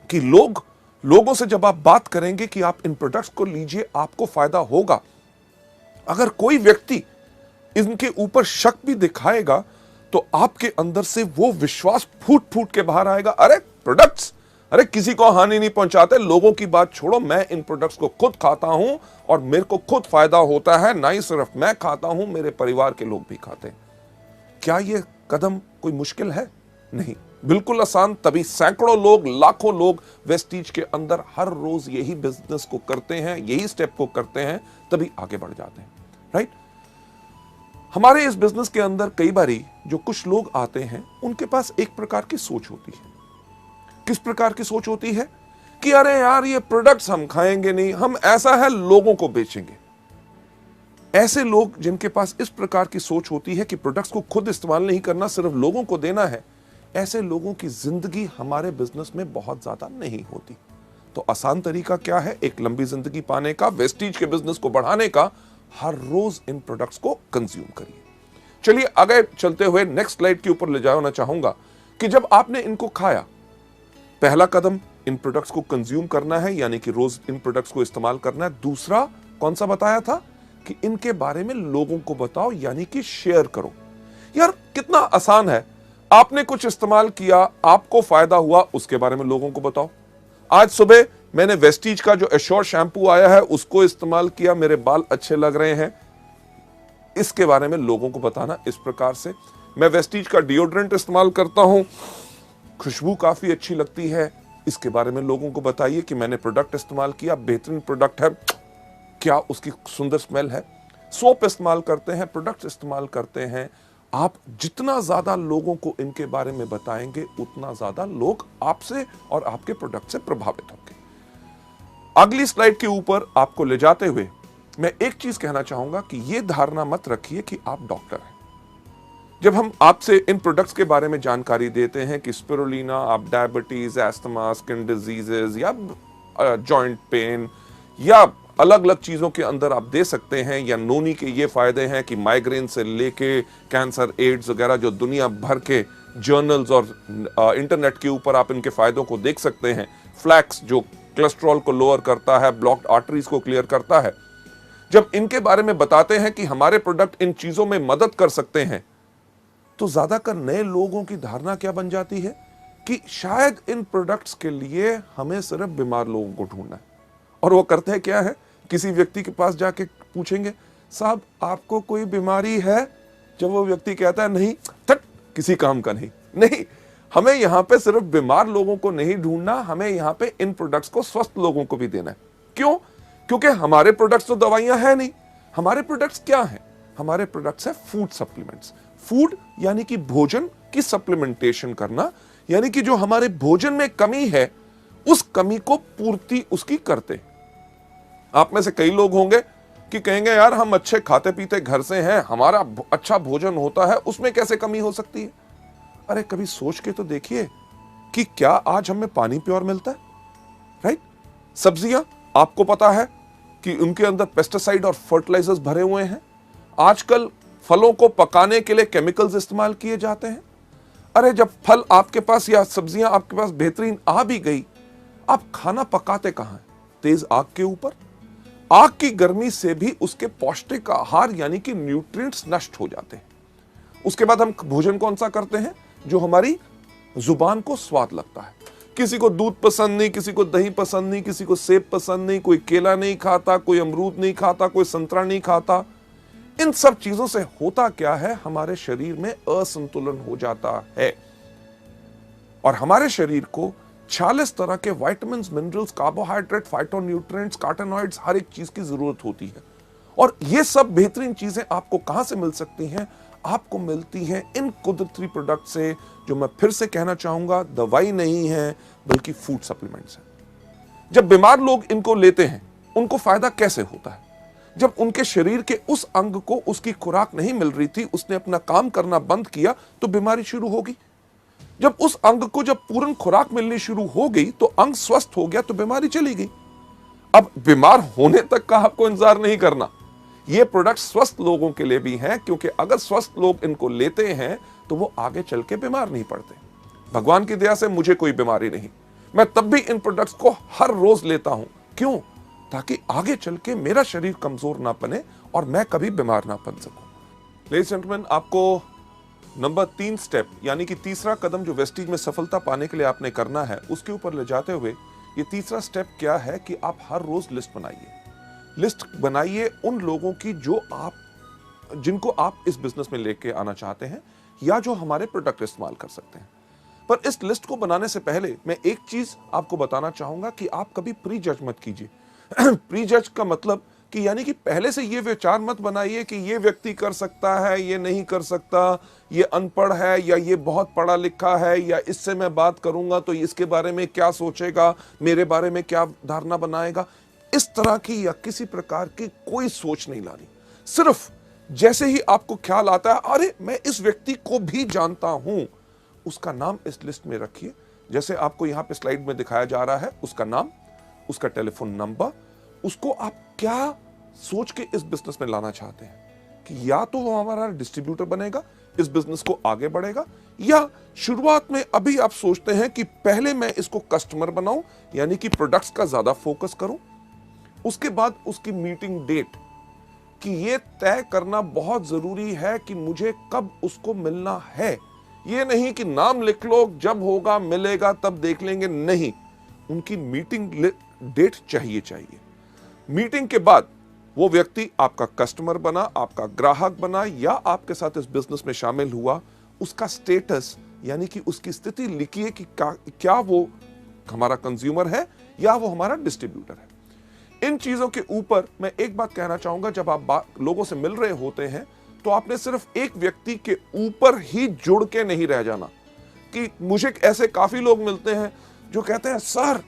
कि लोगों से जब आप बात करेंगे कि आप इन प्रोडक्ट्स को लीजिए, आपको फायदा होगा। अगर कोई व्यक्ति इनके ऊपर शक भी दिखाएगा तो आपके अंदर से वो विश्वास फूट फूट के बाहर आएगा। अरे प्रोडक्ट्स, अरे किसी को हानि नहीं पहुंचाते, लोगों की बात छोड़ो, मैं इन प्रोडक्ट्स को खुद खाता हूं और मेरे को खुद फायदा होता है। ना ही सिर्फ मैं खाता हूं, मेरे परिवार के लोग भी खाते हैं। क्या यह कदम कोई मुश्किल है? नहीं, बिल्कुल आसान। तभी सैकड़ों लोग, लाखों लोग वेस्टीज के अंदर हर रोज यही बिजनेस को करते हैं, यही स्टेप को करते हैं, तभी आगे बढ़ जाते हैं। राइट? हमारे इस बिजनेस के अंदर कई बारी जो कुछ लोग आते हैं, उनके पास एक प्रकार की सोच होती है। किस प्रकार की सोच होती है? कि अरे यार, ये प्रोडक्ट्स हम खाएंगे नहीं, हम ऐसा है लोगों को बेचेंगे। ऐसे लोग जिनके पास इस प्रकार की सोच होती है कि प्रोडक्ट्स को खुद इस्तेमाल नहीं करना, सिर्फ लोगों को देना है, ऐसे लोगों की जिंदगी हमारे बिजनेस में बहुत ज्यादा नहीं होती। तो आसान तरीका क्या है एक लंबी जिंदगी पाने का, वेस्टीज के बिजनेस को बढ़ाने का? हर रोज इन प्रोडक्ट्स को कंज्यूम करिए। चलिए आगे चलते हुए नेक्स्ट स्लाइड के ऊपर ले जाना चाहूंगा कि जब आपने इनको खाया, पहला कदम इन प्रोडक्ट्स को कंज्यूम करना है, यानी कि रोज इन प्रोडक्ट्स को इस्तेमाल करना है। दूसरा कौन सा बताया था कि इनके बारे में लोगों को बताओ, यानी कि शेयर करो। यार कितना आसान है, आपने कुछ इस्तेमाल किया, आपको फायदा हुआ, उसके बारे में लोगों को बताओ। आज सुबह मैंने वेस्टीज का जो एश्योर शैम्पू आया है उसको इस्तेमाल किया, मेरे बाल अच्छे लग रहे हैं, इसके बारे में लोगों को बताना इस प्रकार से। मैं वेस्टीज का डिओड्रेंट इस्तेमाल करता हूं, खुशबू काफी अच्छी लगती है, इसके बारे में लोगों को बताइए कि मैंने प्रोडक्ट इस्तेमाल किया, बेहतरीन प्रोडक्ट है, क्या उसकी सुंदर स्मेल है। सोप इस्तेमाल करते हैं, प्रोडक्ट्स इस्तेमाल करते हैं, आप जितना ज्यादा लोगों को इनके बारे में बताएंगे उतना ज्यादा लोग आपसे और आपके प्रोडक्ट से प्रभावित होंगे। अगली स्लाइड के ऊपर आपको ले जाते हुए मैं एक चीज कहना चाहूंगा कि यह धारणा मत रखिए कि आप डॉक्टर हैं। जब हम आपसे इन प्रोडक्ट्स के बारे में जानकारी देते हैं कि स्पिरुलिना आप डायबिटीज, एस्थमा, स्किन डिजीजेज या जॉइंट पेन या अलग अलग चीजों के अंदर आप दे सकते हैं, या नोनी के ये फायदे हैं कि माइग्रेन से लेके कैंसर, एड्स वगैरह जो दुनिया भर के जर्नल्स और इंटरनेट के ऊपर आप इनके फायदों को देख सकते हैं। फ्लैक्स जो कोलेस्ट्रॉल को लोअर करता है, ब्लॉक्ड आर्टरीज को क्लियर करता है। जब इनके बारे में बताते हैं कि हमारे प्रोडक्ट इन चीजों में मदद कर सकते हैं, तो ज्यादातर नए लोगों की धारणा क्या बन जाती है कि शायद इन प्रोडक्ट्स के लिए हमें सिर्फ बीमार लोगों को ढूंढना है। और वो करते हैं क्या है, किसी व्यक्ति के पास जाके पूछेंगे, साहब आपको कोई बीमारी है? जब वो व्यक्ति कहता है नहीं, तट किसी काम का नहीं। नहीं, हमें यहां पे सिर्फ बीमार लोगों को नहीं ढूंढना, हमें यहां पे इन प्रोडक्ट्स को स्वस्थ लोगों को भी देना है। क्यों? क्योंकि हमारे प्रोडक्ट्स तो दवाइयां हैं नहीं। हमारे प्रोडक्ट्स क्या हैं? हमारे प्रोडक्ट्स है फूड सप्लीमेंट्स। फूड यानी कि भोजन की सप्लीमेंटेशन करना, यानी कि जो हमारे भोजन में कमी है उस कमी को पूर्ति उसकी करते। आप में से कई लोग होंगे कि कहेंगे यार हम अच्छे खाते पीते घर से हैं, हमारा अच्छा भोजन होता है, उसमें कैसे कमी हो सकती है? अरे कभी सोच के तो देखिए कि क्या आज हमें पानी प्योर मिलता है? राइट? सब्जियां आपको पता है कि उनके अंदर पेस्टिसाइड और फर्टिलाइजर्स भरे हुए हैं। आजकल फलों को पकाने के लिए केमिकल्स इस्तेमाल किए जाते हैं। अरे जब फल आपके पास या सब्जियां आपके पास बेहतरीन आ भी गई, आप खाना पकाते कहां हैं? तेज आग के ऊपर। आग की गर्मी से भी उसके पौष्टिक आहार यानी कि न्यूट्रिएंट्स नष्ट हो जाते हैं। उसके बाद हम भोजन कौन सा करते हैं? जो हमारी जुबान को स्वाद लगता है। किसी को दूध पसंद नहीं, किसी को दही पसंद नहीं, किसी को सेब पसंद नहीं, कोई केला नहीं खाता, कोई अमरूद नहीं खाता, कोई संतरा नहीं खाता। इन सब चीजों से होता क्या है? हमारे शरीर में असंतुलन हो जाता है और हमारे शरीर को 46 तरह के विटामिन, मिनरल्स, कार्बोहाइड्रेट, फाइटोन्यूट्रिएंट्स, कार्टेनॉइड्स, हर एक चीज की जरूरत होती है। और ये सब बेहतरीन चीजें आपको कहां से मिल सकती हैं? आपको मिलती हैं इन कुदरती प्रोडक्ट से, जो मैं फिर से कहना चाहूंगा दवाई नहीं है बल्कि फूड सप्लीमेंट्स है। जब बीमार लोग इनको लेते हैं उनको फायदा कैसे होता है? जब उनके शरीर के उस अंग को उसकी खुराक नहीं मिल रही थी, उसने अपना काम करना बंद किया तो बीमारी शुरू होगी। जब उस अंग को जब पूर्ण खुराक मिलनी शुरू हो गई तो अंग स्वस्थ हो गया तो बीमारी चली गई। अब बीमार होने तक का आपको इंतजार नहीं करना। ये प्रोडक्ट स्वस्थ लोगों के लिए भी हैं, क्योंकि अगर स्वस्थ लोग इनको लेते हैं तो वो आगे चल के बीमार नहीं पड़ते। भगवान की दया से मुझे कोई बीमारी नहीं, मैं तब भी इन प्रोडक्ट्स को हर रोज लेता हूं। क्यों? ताकि आगे चल के मेरा शरीर कमजोर ना बने और मैं कभी बीमार ना बन सकूं। लेडीज एंड जेंटलमैन, आपको नंबर 3 स्टेप यानी कि तीसरा कदम जो वेस्टीज में सफलता पाने के लिए आपने करना है, उसके ऊपर ले जाते हुए ये तीसरा स्टेप क्या है कि आप हर रोज लिस्ट बनाइए। लिस्ट बनाइए उन लोगों की जिनको आप इस बिजनेस में लेके आना चाहते हैं या जो हमारे प्रोडक्ट इस्तेमाल कर सकते हैं। पर इस लिस्ट को बनाने से पहले मैं एक चीज आपको बताना चाहूंगा कि आप कभी प्री जज मत कीजिए। प्री जज का मतलब कि यानी कि पहले से ये विचार मत बनाइए कि ये व्यक्ति कर सकता है, ये नहीं कर सकता, ये अनपढ़ है या ये बहुत पढ़ा लिखा है, या इससे मैं बात करूंगा तो इसके बारे में क्या सोचेगा, मेरे बारे में क्या धारणा बनाएगा। इस तरह की या किसी प्रकार की कोई सोच नहीं लानी। सिर्फ जैसे ही आपको ख्याल आता है अरे मैं इस व्यक्ति को भी जानता हूं, उसका नाम इस लिस्ट में रखिए। जैसे आपको यहां पे स्लाइड में दिखाया जा रहा है, उसका नाम, उसका टेलीफोन नंबर, उसको आप क्या सोच के इस बिजनेस में लाना चाहते हैं कि या तो वो हमारा डिस्ट्रीब्यूटर बनेगा इस बिजनेस को आगे बढ़ेगा, या शुरुआत में अभी आप सोचते हैं कि पहले मैं इसको कस्टमर बनाऊं, यानी कि प्रोडक्ट्स का ज्यादा फोकस करूं, उसके बाद उसकी मीटिंग डेट कि ये तय करना बहुत जरूरी है कि मुझे कब उसको मिलना है। ये नहीं कि नाम लिख लो, जब होगा मिलेगा तब देख लेंगे, नहीं, उनकी मीटिंग डेट चाहिए। मीटिंग के बाद वो व्यक्ति आपका कस्टमर बना, आपका ग्राहक बना, या आपके साथ इस बिजनेस में शामिल हुआ, उसका स्टेटस यानी कि उसकी स्थिति लिखिए कि क्या वो हमारा कंज्यूमर है या वो हमारा डिस्ट्रीब्यूटर है। इन चीजों के ऊपर मैं एक बात कहना चाहूंगा, जब आप लोगों से मिल रहे होते हैं तो आपने सिर्फ एक व्यक्ति के ऊपर ही जुड़ के नहीं रह जाना। कि मुझे ऐसे काफी लोग मिलते हैं जो कहते हैं सर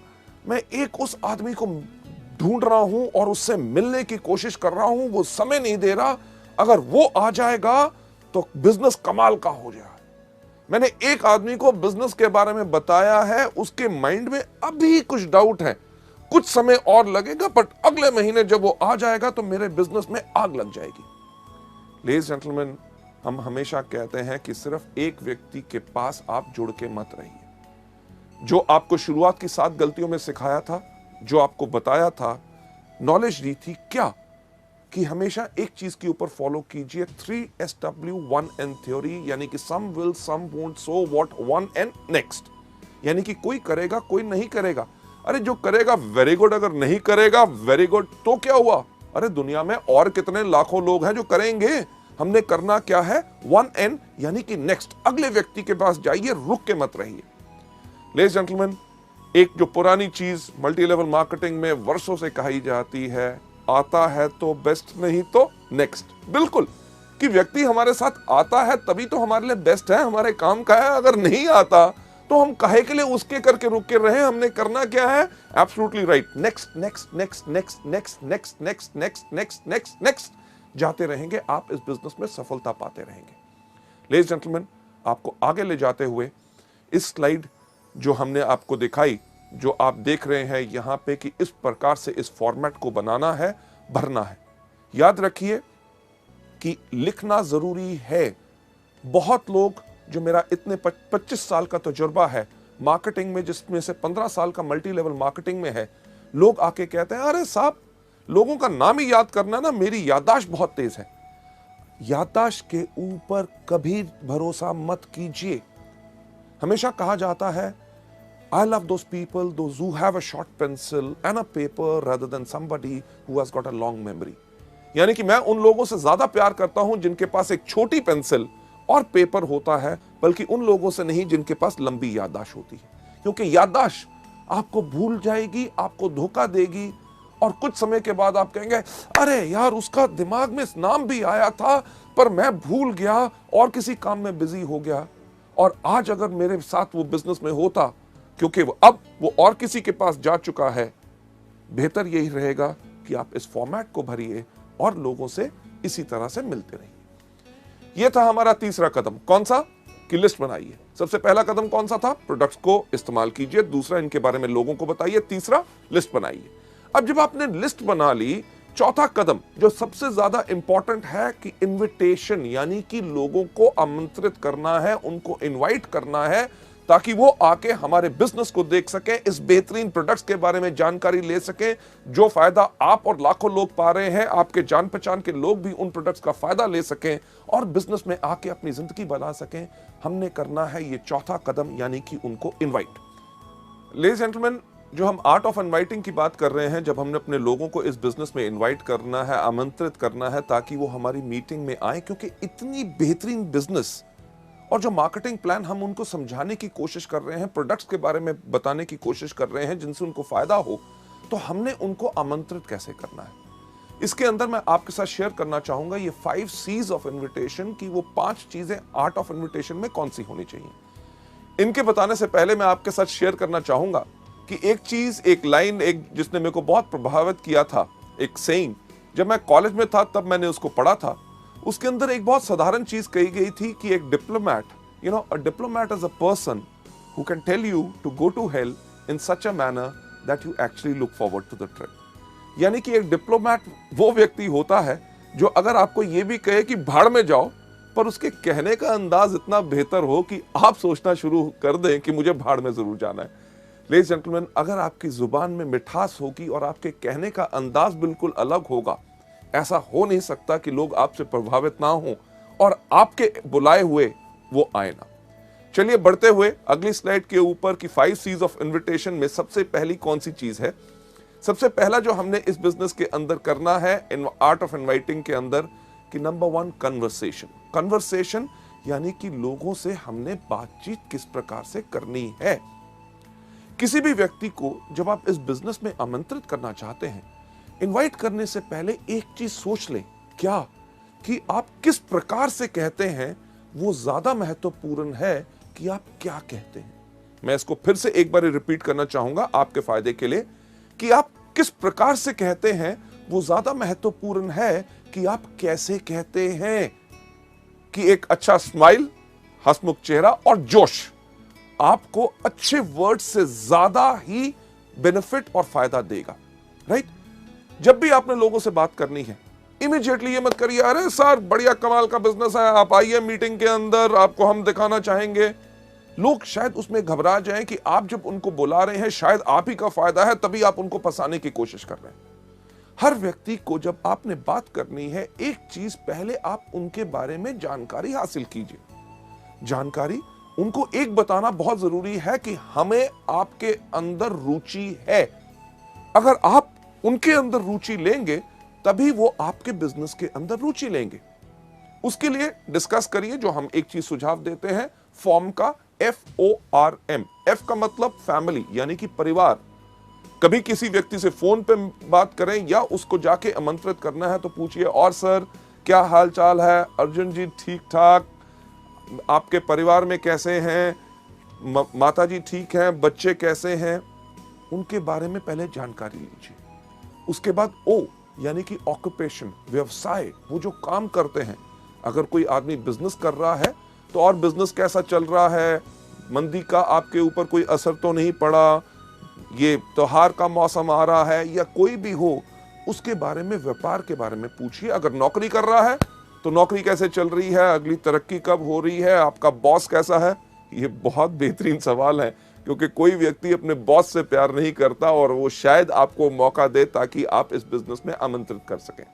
मैं एक उस आदमी को ढूंढ रहा हूं और उससे मिलने की कोशिश कर रहा हूं, वो समय नहीं दे रहा, अगर वो आ जाएगा तो बिजनेस कमाल का हो जाएगा। मैंने एक आदमी को बिजनेस के बारे में बताया है, उसके माइंड में अभी कुछ डाउट है, कुछ समय और लगेगा, बट अगले महीने जब वो आ जाएगा तो मेरे बिजनेस में आग लग जाएगी। लेडीज जेंटलमैन, हम हमेशा कहते हैं कि सिर्फ एक व्यक्ति के पास आप जुड़ के मत रहिए। जो आपको शुरुआत की 7 गलतियों में सिखाया था, जो आपको बताया था, नॉलेज दी थी, क्या कि हमेशा एक चीज के ऊपर फॉलो कीजिए, 3SW1N थ्योरी, यानी कि some will, some won't, so what, 1N next. यानी कि कोई करेगा, कोई नहीं करेगा। अरे जो करेगा वेरी गुड, अगर नहीं करेगा वेरी गुड, तो क्या हुआ? अरे दुनिया में और कितने लाखों लोग हैं जो करेंगे। हमने करना क्या है? 1N यानी कि नेक्स्ट, अगले व्यक्ति के पास जाइए, रुक के मत रहिए। लेडीज जेंटलमैन, एक जो पुरानी चीज मल्टी लेवल मार्केटिंग में वर्षों से कही जाती है, आता है तो बेस्ट, नहीं तो नेक्स्ट। बिल्कुल, कि व्यक्ति हमारे साथ आता है तभी तो हमारे लिए बेस्ट है, हमारे काम का है। अगर नहीं आता तो हम काहे के लिए उसके करके रुक के रहे? हमने करना क्या है? Absolutely right, next next next next next next next next next next next जाते रहेंगे, आप इस बिजनेस में सफलता पाते रहेंगे। लेडीज जेंटलमैन, आपको आगे ले जाते हुए इस स्लाइड जो हमने आपको दिखाई, जो आप देख रहे हैं यहां पे, कि इस प्रकार से इस फॉर्मेट को बनाना है, भरना है। याद रखिए कि लिखना जरूरी है। बहुत लोग, जो मेरा इतने 25 साल का तजुर्बा है मार्केटिंग में, जिसमें से 15 साल का मल्टी लेवल मार्केटिंग में है, लोग आके कहते हैं अरे साहब लोगों का नाम ही याद करना ना, मेरी याददाश्त बहुत तेज है। याददाश्त के ऊपर कभी भरोसा मत कीजिए। हमेशा कहा जाता है I love those people, those who have a short pencil and a paper rather than somebody who has got a long memory। यानी कि मैं उन लोगों से ज्यादा प्यार करता हूं जिनके पास एक छोटी पेंसिल और पेपर होता है, बल्कि उन लोगों से नहीं जिनके पास लंबी याददाश्त होती है। क्योंकि याददाश्त आपको भूल जाएगी, आपको धोखा देगी, और कुछ समय के बाद आप कहेंगे अरे यार उसका दिमाग में नाम भी आया था पर मैं भूल गया और किसी काम में बिजी हो गया। और आज अगर मेरे साथ वो बिजनेस में होता, क्योंकि अब वो और किसी के पास जा चुका है, बेहतर यही रहेगा कि आप इस फॉर्मेट को भरिए और लोगों से इसी तरह से मिलते रहिए। यह था हमारा तीसरा कदम। कौन सा? कि लिस्ट बनाइए। सबसे पहला कदम कौन सा था? प्रोडक्ट्स को इस्तेमाल कीजिए। दूसरा, इनके बारे में लोगों को बताइए। तीसरा, लिस्ट बनाइए। अब जब आपने लिस्ट बना ली, चौथा कदम जो सबसे ज्यादा इंपॉर्टेंट है कि इनविटेशन, यानी कि लोगों को आमंत्रित करना है, उनको इनवाइट करना है, ताकि वो आके हमारे बिजनेस को देख सके, इस बेहतरीन प्रोडक्ट्स के बारे में जानकारी ले सके, जो फायदा आप और लाखों लोग पा रहे हैं, आपके जान पहचान के लोग भी उन प्रोडक्ट्स का फायदा ले सकें और बिजनेस में आके अपनी जिंदगी बना सकें। हमने करना है ये चौथा कदम, यानी कि उनको इनवाइट। लेडीज जेंटलमैन, जो हम आर्ट ऑफ इनवाइटिंग की बात कर रहे हैं, जब हमने अपने लोगों को इस बिजनेस में इनवाइट करना है, आमंत्रित करना है, ताकि वो हमारी मीटिंग में आए, क्योंकि इतनी बेहतरीन बिजनेस और जो मार्केटिंग प्लान हम उनको समझाने की कोशिश कर रहे हैं, प्रोडक्ट्स के बारे में बताने की कोशिश कर रहे हैं जिनसे उनको फायदा हो, तो हमने उनको आमंत्रित कैसे करना है। इसके अंदर मैं आपके साथ शेयर करना चाहूंगा ये 5 C's ऑफ इन्विटेशन की वो 5 चीजें आर्ट ऑफ इन्विटेशन में कौन सी होनी चाहिए। इनके बताने से पहले मैं आपके साथ शेयर करना चाहूंगा कि एक चीज, एक लाइन, एक जिसने मेरे को बहुत प्रभावित किया था, एक सेइंग, जब मैं कॉलेज में था तब मैंने उसको पढ़ा था। उसके अंदर एक बहुत साधारण चीज कही गई थी कि एक diplomat, a diplomat is a person who can tell you to go to hell in such a manner that you actually look forward to the trip. यानी कि एक डिप्लोमैट वो व्यक्ति होता है जो अगर आपको ये भी कहे कि भाड़ में जाओ, पर उसके कहने का अंदाज इतना बेहतर हो कि आप सोचना शुरू कर दें कि मुझे भाड़ में जरूर जाना है। लेडीज जेंटलमैन, अगर आपकी जुबान में मिठास होगी और आपके कहने का अंदाज बिल्कुल अलग होगा, ऐसा हो नहीं सकता कि लोग आपसे प्रभावित ना हो और आपके बुलाए हुए वो आए ना। चलिए बढ़ते हुए अगली स्लाइड के ऊपर कि 5 C's ऑफ इन्विटेशन में सबसे पहली कौन सी चीज है। सबसे पहला जो हमने इस बिजनेस के अंदर करना है, इन आर्ट ऑफ इनवाइटिंग के अंदर, कि नंबर 1 कन्वर्सेशन। कन्वर्सेशन यानी कि लोगों से हमने बातचीत किस प्रकार से करनी है। किसी भी व्यक्ति को जब आप इस बिजनेस में आमंत्रित करना चाहते हैं, इनवाइट करने से पहले एक चीज सोच लें, क्या कि आप किस प्रकार से कहते हैं वो ज्यादा महत्वपूर्ण है कि आप क्या कहते हैं। मैं इसको फिर से एक बार रिपीट करना चाहूंगा आपके फायदे के लिए, कि आप किस प्रकार से कहते हैं वो ज्यादा महत्वपूर्ण है कि आप कैसे कहते हैं। कि एक अच्छा स्माइल, हंसमुख चेहरा और जोश आपको अच्छे वर्ड से ज्यादा ही बेनिफिट और फायदा देगा, राइट। जब भी आपने लोगों से बात करनी है, इमीडिएटली ये मत करिए अरे सर बढ़िया कमाल का बिजनेस है, आप आइए मीटिंग के अंदर, आपको हम दिखाना चाहेंगे। लोग शायद उसमें घबरा जाएं कि आप जब उनको बुला रहे हैं शायद आप ही का फायदा है, तभी आप उनको फंसाने की कोशिश कर रहे हैं। हर व्यक्ति को जब आपने बात करनी है, एक चीज पहले आप उनके बारे में जानकारी हासिल कीजिए। जानकारी उनको एक बताना बहुत जरूरी है कि हमें आपके अंदर रुचि है। अगर आप उनके अंदर रुचि लेंगे तभी वो आपके बिजनेस के अंदर रुचि लेंगे। उसके लिए डिस्कस करिए, जो हम एक चीज सुझाव देते हैं, फॉर्म का FORM। F का मतलब फैमिली यानी कि परिवार। कभी किसी व्यक्ति से फोन पे बात करें या उसको जाके आमंत्रित करना है तो पूछिए, और सर क्या हाल चाल है, अर्जुन जी ठीक ठाक, आपके परिवार में कैसे हैं, माता जी ठीक हैं, बच्चे कैसे हैं, उनके बारे में पहले जानकारी लीजिए। उसके बाद O यानी कि ऑक्यूपेशन, व्यवसाय, वो जो काम करते हैं। अगर कोई आदमी बिजनेस कर रहा है तो और बिजनेस कैसा चल रहा है, मंदी का आपके ऊपर कोई असर तो नहीं पड़ा, ये त्योहार का मौसम आ रहा है, या कोई भी हो, उसके बारे में, व्यापार के बारे में पूछिए। अगर नौकरी कर रहा है तो नौकरी कैसे चल रही है, अगली तरक्की कब हो रही है, आपका बॉस कैसा है। ये बहुत बेहतरीन सवाल है, क्योंकि कोई व्यक्ति अपने बॉस से प्यार नहीं करता और वो शायद आपको मौका दे ताकि आप इस बिजनेस में आमंत्रित कर सकें।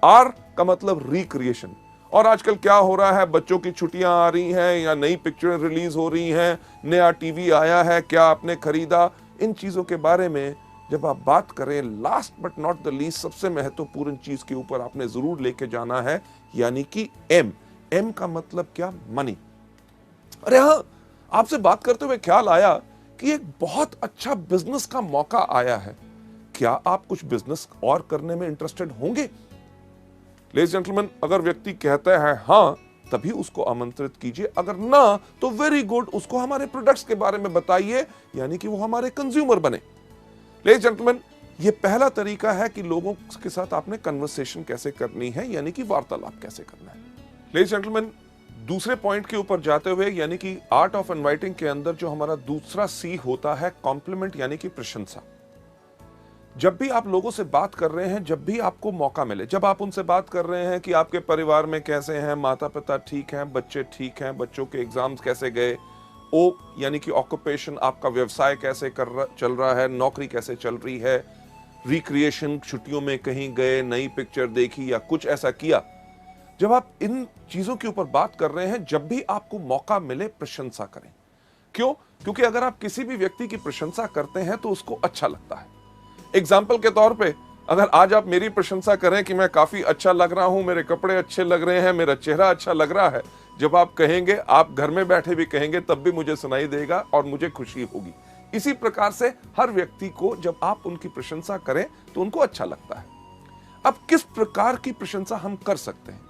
R का मतलब रिक्रिएशन। और आजकल क्या हो रहा है, बच्चों की छुट्टियां आ रही हैं या नई पिक्चरें रिलीज हो रही हैं, नया टीवी आया है, क्या आपने खरीदा, इन चीजों के बारे में जब आप बात करें, last but not the least सबसे महत्वपूर्ण चीज के ऊपर आपने जरूर लेके जाना है, यानी कि M का मतलब क्या, मनी। अरे हाँ, आपसे बात करते हुए ख्याल आया कि एक बहुत अच्छा बिजनेस का मौका आया है, क्या आप कुछ बिजनेस और करने में इंटरेस्टेड होंगे। लेडीज जेंटलमैन, अगर व्यक्ति कहता है हाँ, तभी उसको आमंत्रित कीजिए, अगर ना तो वेरी गुड, उसको हमारे प्रोडक्ट्स के बारे में बताइए, यानी कि वो हमारे कंज्यूमर बने। लेडीज जेंटलमैन, ये पहला तरीका है कि लोगों के साथ आपने कन्वर्सेशन कैसे करनी है, यानी कि वार्तालाप कैसे करना है। लेडीज जेंटलमैन, दूसरे पॉइंट के ऊपर जाते हुए, यानी कि आर्ट ऑफ इनवाइटिंग के अंदर जो हमारा दूसरा C होता है, कॉम्प्लीमेंट यानी कि प्रशंसा। जब भी आप लोगों से बात कर रहे हैं, जब भी आपको मौका मिले, जब आप उनसे बात कर रहे हैं कि आपके परिवार में कैसे हैं, माता पिता ठीक हैं, बच्चे ठीक हैं, बच्चों के एग्जाम्स कैसे गए, O यानी कि ऑक्यूपेशन, आपका व्यवसाय कैसे चल रहा है, नौकरी कैसे चल रही है, रिक्रिएशन, छुट्टियों में कहीं गए, नई पिक्चर देखी या कुछ ऐसा किया। जब आप इन चीजों के ऊपर बात कर रहे हैं, जब भी आपको मौका मिले, प्रशंसा करें। क्यों? क्योंकि अगर आप किसी भी व्यक्ति की प्रशंसा करते हैं तो उसको अच्छा लगता है। एग्जाम्पल के तौर पे, अगर आज आप मेरी प्रशंसा करें कि मैं काफी अच्छा लग रहा हूं, मेरे कपड़े अच्छे लग रहे हैं, मेरा चेहरा अच्छा लग रहा है, जब आप कहेंगे, आप घर में बैठे भी कहेंगे, तब भी मुझे सुनाई देगा और मुझे खुशी होगी। इसी प्रकार से हर व्यक्ति को जब आप उनकी प्रशंसा करें तो उनको अच्छा लगता है। अब किस प्रकार की प्रशंसा हम कर सकते हैं?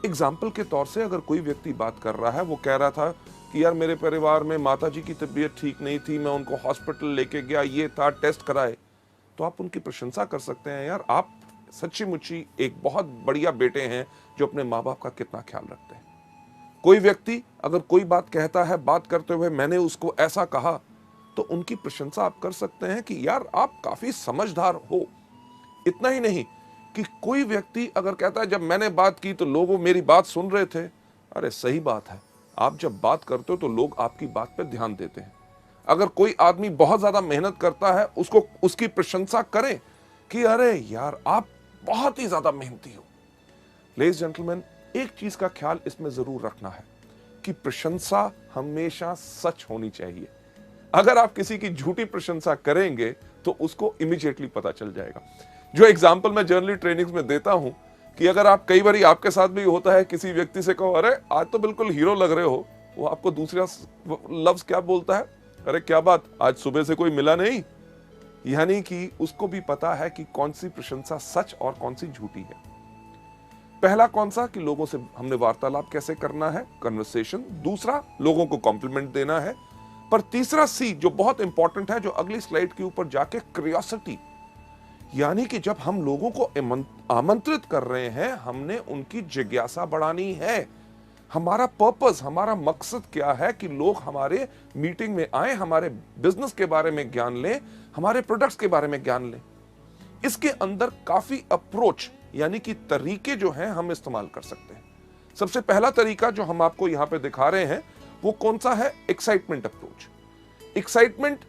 एग्जाम्पल के तौर से, अगर कोई व्यक्ति बात कर रहा है, वो कह रहा था कि यार मेरे परिवार में माता जी की तबीयत ठीक नहीं थी, मैं उनको हॉस्पिटल लेके गया, ये था, टेस्ट कराए, तो आप उनकी प्रशंसा कर सकते हैं, यार आप सच्ची मुच्ची एक बहुत बढ़िया बेटे हैं जो अपने माँ बाप का कितना ख्याल रखते हैं। कोई व्यक्ति अगर कोई बात कहता है, बात करते हुए मैंने उसको ऐसा कहा, तो उनकी प्रशंसा आप कर सकते हैं कि यार आप काफी समझदार हो। इतना ही नहीं कि कोई व्यक्ति अगर कहता है जब मैंने बात की तो लोग मेरी बात सुन रहे थे, अरे सही बात है, आप जब बात करते हो तो लोग आपकी बात पे ध्यान देते हैं। अगर कोई आदमी बहुत ज्यादा मेहनत करता है, उसको उसकी प्रशंसा करें कि अरे यार आप बहुत ही ज्यादा मेहनती हो। लेडीज जेंटलमैन, एक चीज का ख्याल इसमें जरूर रखना है कि प्रशंसा हमेशा सच होनी चाहिए। अगर आप किसी की झूठी प्रशंसा करेंगे तो उसको इमीडिएटली पता चल जाएगा। जो एग्जाम्पल मैं जनरली ट्रेनिंग्स में देता हूं कि अगर आप कई बार आपके साथ भी होता है, किसी व्यक्ति से कहो अरे आज तो बिल्कुल हीरो लग रहे हो, वो आपको दूसरा लफ्ज क्या बोलता है, अरे क्या बात आज सुबह से कोई मिला नहीं। यानी कि उसको भी पता है कि कौन सी प्रशंसा सच और कौन सी झूठी है। पहला कौन सा कि लोगों से हमने वार्तालाप कैसे करना है, कन्वर्सेशन। दूसरा लोगों को कॉम्प्लीमेंट देना है। पर तीसरा सी जो बहुत इंपॉर्टेंट है, जो अगली स्लाइड के ऊपर जाके, क्यूरियोसिटी। यानी कि जब हम लोगों को आमंत्रित कर रहे हैं, हमने उनकी जिज्ञासा बढ़ानी है। हमारा पर्पस, हमारा मकसद क्या है कि लोग हमारे मीटिंग में आए, हमारे बिजनेस के बारे में ज्ञान लें, हमारे प्रोडक्ट्स के बारे में ज्ञान लें। इसके अंदर काफी अप्रोच यानी कि तरीके जो हैं हम इस्तेमाल कर सकते हैं। सबसे पहला तरीका जो हम आपको यहां पे दिखा रहे हैं वो कौन सा है, एक्साइटमेंट अप्रोच। एक्साइटमेंट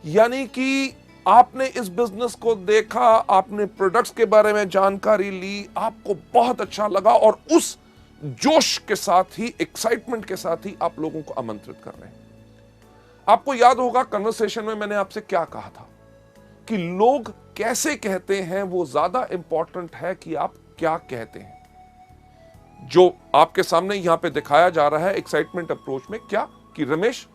यानी कि आपने इस बिजनेस को देखा, आपने प्रोडक्ट्स के बारे में जानकारी ली, आपको बहुत अच्छा लगा और उस जोश के साथ ही, एक्साइटमेंट के साथ ही आप लोगों को आमंत्रित कर रहे हैं। आपको याद होगा कन्वर्सेशन में मैंने आपसे क्या कहा था कि लोग कैसे कहते हैं वो ज्यादा इंपॉर्टेंट है कि आप क्या कहते हैं। जो आपके सामने यहां पे दिखाया जा रहा है एक्साइटमेंट अप्रोच में, क्या कि रमेश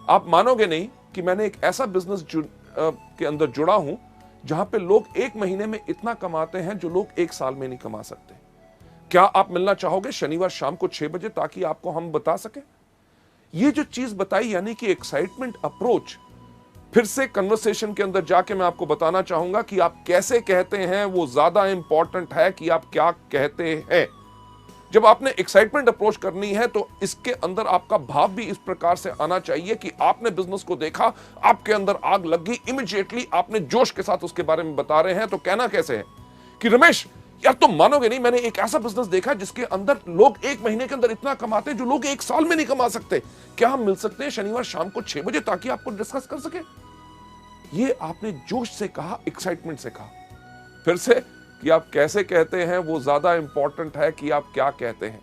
आप मानोगे नहीं कि मैंने एक ऐसा बिजनेस के अंदर जुड़ा हूं जहां पे लोग एक महीने में इतना कमाते हैं जो लोग एक साल में नहीं कमा सकते। क्या आप मिलना चाहोगे शनिवार शाम को 6 बजे ताकि आपको हम बता सके। ये जो चीज बताई यानी कि एक्साइटमेंट अप्रोच। फिर से कन्वर्सेशन के अंदर जाके मैं आपको बताना चाहूंगा कि आप कैसे कहते हैं वो ज्यादा इंपॉर्टेंट है कि आप क्या कहते हैं। जब आपने एक्साइटमेंट अप्रोच करनी है तो इसके अंदर आपका भाव भी इस प्रकार से आना चाहिए कि आपने बिजनेस को देखा, आपके अंदर आग लग गई, इमीडिएटली आपने जोश के साथ उसके बारे में बता रहे हैं। तो कहना कैसे है कि रमेश यार तुम मानोगे नहीं, मैंने एक ऐसा बिजनेस देखा जिसके अंदर लोग एक महीने के अंदर इतना कमाते हैं जो लोग एक साल में नहीं कमा सकते। क्या हम मिल सकते हैं शनिवार शाम को 6 बजे ताकि आपको डिस्कस कर सके। ये आपने जोश से कहा, एक्साइटमेंट से कहा। फिर से कि आप कैसे कहते हैं वो ज्यादा इंपॉर्टेंट है कि आप क्या कहते हैं।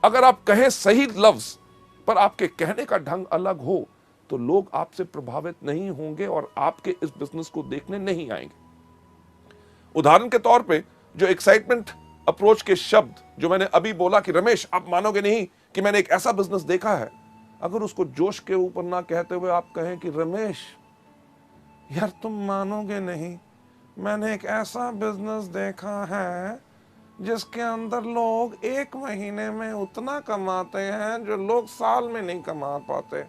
अगर आप कहें सही लफ्ज पर आपके कहने का ढंग अलग हो तो लोग आपसे प्रभावित नहीं होंगे और आपके इस बिजनेस को देखने नहीं आएंगे। उदाहरण के तौर पे जो एक्साइटमेंट अप्रोच के शब्द जो मैंने अभी बोला कि रमेश आप मानोगे नहीं कि मैंने एक ऐसा बिजनेस देखा है, अगर उसको जोश के ऊपर ना कहते हुए आप कहें कि रमेश यार तुम मानोगे नहीं, मैंने एक ऐसा बिजनेस देखा है जिसके अंदर लोग एक महीने में उतना कमाते हैं जो लोग साल में नहीं कमा पाते।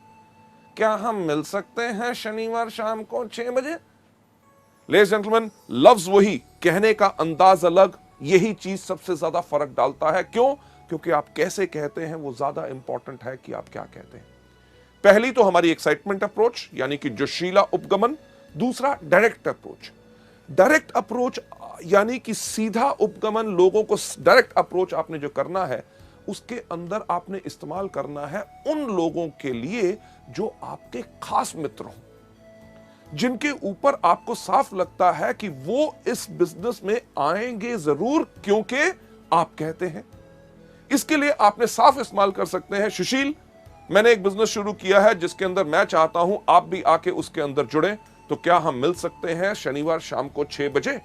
क्या हम मिल सकते हैं शनिवार शाम को 6 बजे। लेडीज जेंटलमैन, लफ्ज वही, कहने का अंदाज अलग, यही चीज सबसे ज्यादा फर्क डालता है। क्यों? क्योंकि आप कैसे कहते हैं वो ज्यादा इंपॉर्टेंट है कि आप क्या कहते हैं। पहली तो हमारी एक्साइटमेंट अप्रोच यानी कि जोशीला उपगमन। दूसरा डायरेक्ट अप्रोच। डायरेक्ट अप्रोच यानी कि सीधा उपगमन, लोगों को डायरेक्ट अप्रोच आपने जो करना है उसके अंदर आपने इस्तेमाल करना है उन लोगों के लिए जो आपके खास मित्र हों, जिनके ऊपर आपको साफ लगता है कि वो इस बिजनेस में आएंगे जरूर क्योंकि आप कहते हैं। इसके लिए आपने साफ इस्तेमाल कर सकते हैं, सुशील मैंने एक बिजनेस शुरू किया है जिसके अंदर मैं चाहता हूं आप भी आके उसके अंदर जुड़े, तो क्या हम मिल सकते हैं शनिवार शाम को 6 बजे।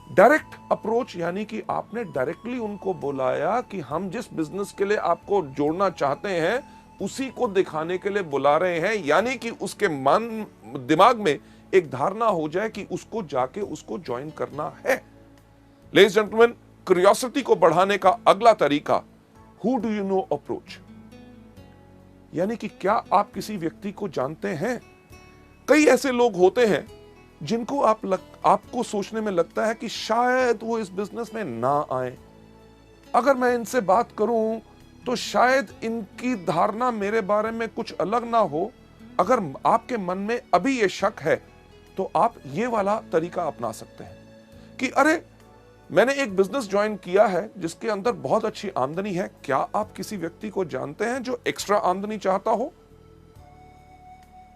डायरेक्ट अप्रोच यानी कि आपने डायरेक्टली उनको बुलाया कि हम जिस बिजनेस के लिए आपको जोड़ना चाहते हैं उसी को दिखाने के लिए बुला रहे हैं, यानी कि उसके मन दिमाग में एक धारणा हो जाए कि उसको जाके उसको ज्वाइन करना है। लेडीज जेंटलमैन, क्यूरियोसिटी को बढ़ाने का अगला तरीका who do you know approach, यानी कि क्या आप किसी व्यक्ति को जानते हैं। कई ऐसे लोग होते हैं जिनको आपको सोचने में लगता है कि शायद वो इस बिजनेस में ना आए, अगर मैं इनसे बात करूं तो शायद इनकी धारणा मेरे बारे में कुछ अलग ना हो। अगर आपके मन में अभी ये शक है तो आप ये वाला तरीका अपना सकते हैं कि अरे मैंने एक बिजनेस ज्वाइन किया है जिसके अंदर बहुत अच्छी आमदनी है। क्या आप किसी व्यक्ति को जानते हैं जो एक्स्ट्रा आमदनी चाहता हो?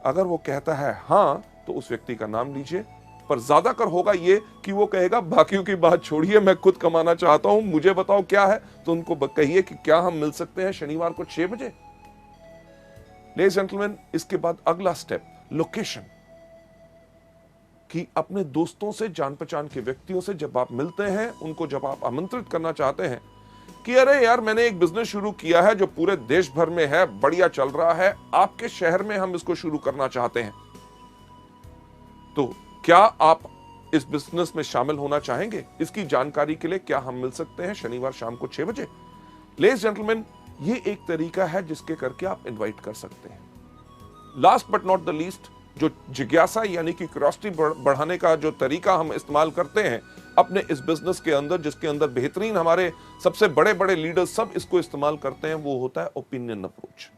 अगर वो कहता है हां, तो उस व्यक्ति का नाम लीजिए। पर ज्यादातर होगा ये कि वो कहेगा बाकियों की बात छोड़िए, मैं खुद कमाना चाहता हूं, मुझे बताओ क्या है। तो उनको कहिए कि क्या हम मिल सकते हैं शनिवार को 6 बजे। लेडीज जेंटलमैन, इसके बाद अगला स्टेप लोकेशन। कि अपने दोस्तों से, जान पहचान के व्यक्तियों से जब आप मिलते हैं, उनको जब आप आमंत्रित करना चाहते हैं कि अरे यार मैंने एक बिजनेस शुरू किया है जो पूरे देश भर में है, बढ़िया चल रहा है, आपके शहर में हम इसको शुरू करना चाहते हैं, तो क्या आप इस बिजनेस में शामिल होना चाहेंगे? इसकी जानकारी के लिए क्या हम मिल सकते हैं शनिवार शाम को 6 बजे? लेडीज जेंटलमैन, ये एक तरीका है जिसके करके आप इनवाइट कर सकते हैं। Last but not the least, जो जिज्ञासा यानी कि क्यूरियोसिटी बढ़ाने का जो तरीका हम इस्तेमाल करते हैं अपने इस बिजनेस के अंदर, जिसके अंदर बेहतरीन हमारे सबसे बड़े बड़े लीडर्स सब इसको इस्तेमाल करते हैं, वो होता है ओपिनियन अप्रोच।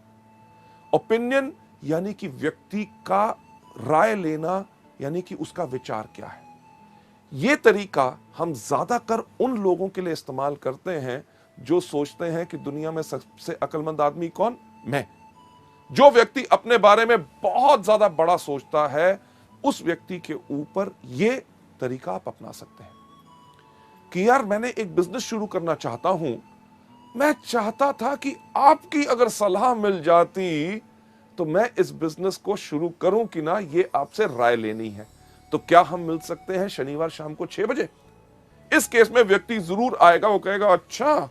ओपिनियन यानी कि व्यक्ति का राय लेना, यानी कि उसका विचार क्या है। यह तरीका हम ज्यादातर उन लोगों के लिए इस्तेमाल करते हैं जो सोचते हैं कि दुनिया में सबसे अक्लमंद आदमी कौन? मैं। जो व्यक्ति अपने बारे में बहुत ज्यादा बड़ा सोचता है, उस व्यक्ति के ऊपर यह तरीका आप अपना सकते हैं कि यार मैंने एक बिजनेस शुरू करना चाहता हूं, मैं चाहता था कि आपकी अगर सलाह मिल जाती तो मैं इस बिजनेस को शुरू करूं कि ना, ये आपसे राय लेनी है। तो क्या हम मिल सकते हैं शनिवार शाम को 6 बजे? इस केस में व्यक्ति जरूर आएगा, वो कहेगा अच्छा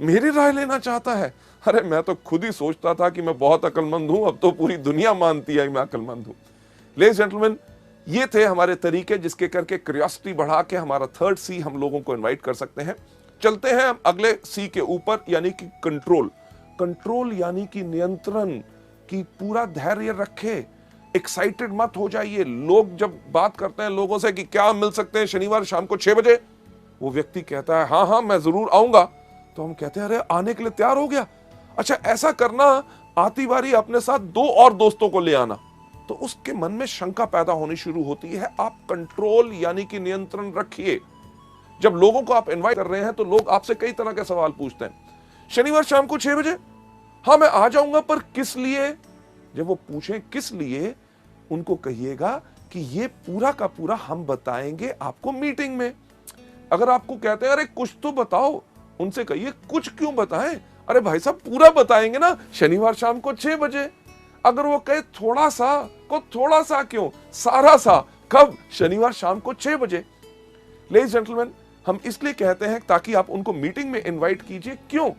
मेरी राय लेना चाहता है, अरे मैं तो खुद ही सोचता था कि मैं बहुत अक्लमंद हूं, अब तो पूरी दुनिया मानती है मैं अक्लमंद हूं। लेडीज जेंटलमैन, ये थे हमारे तरीके जिसके करके क्यूरियोसिटी बढ़ा के हमारा थर्ड सी हम लोगों को इनवाइट कर सकते हैं। चलते हैं हम अगले सी के ऊपर, यानी कि कंट्रोल। कंट्रोल यानी कि नियंत्रण, की पूरा धैर्य रखे, एक्साइटेड मत हो जाइए। लोग जब बात करते हैं लोगों से कि क्या मिल सकते हैं शनिवार शाम को 6 बजे, वो व्यक्ति कहता है हाँ हाँ मैं जरूर आऊंगा, तो हम कहते हैं अरे आने के लिए तैयार हो गया, अच्छा ऐसा करना, आती बारी अपने साथ 2 और दोस्तों को ले आना। तो उसके मन में शंका पैदा होनी शुरू होती है। आप कंट्रोल यानी कि नियंत्रण रखिए। जब लोगों को आप इनवाइट कर रहे हैं तो लोग आपसे कई तरह के सवाल पूछते हैं, शनिवार शाम को 6 बजे, हाँ मैं आ जाऊंगा, पर किस लिए? जब वो पूछें किस लिए, उनको कहिएगा कि ये पूरा का पूरा हम बताएंगे आपको मीटिंग में। अगर आपको कहते हैं अरे कुछ तो बताओ, उनसे कहिए कुछ क्यों बताएं, अरे भाई साहब पूरा बताएंगे ना शनिवार शाम को 6 बजे। अगर वो कहे थोड़ा सा, को थोड़ा सा क्यों, सारा सा, कब? शनिवार शाम को 6 बजे। लेडीज जेंटलमैन, हम इसलिए कहते हैं ताकि आप उनको मीटिंग में इनवाइट कीजिए। क्यों?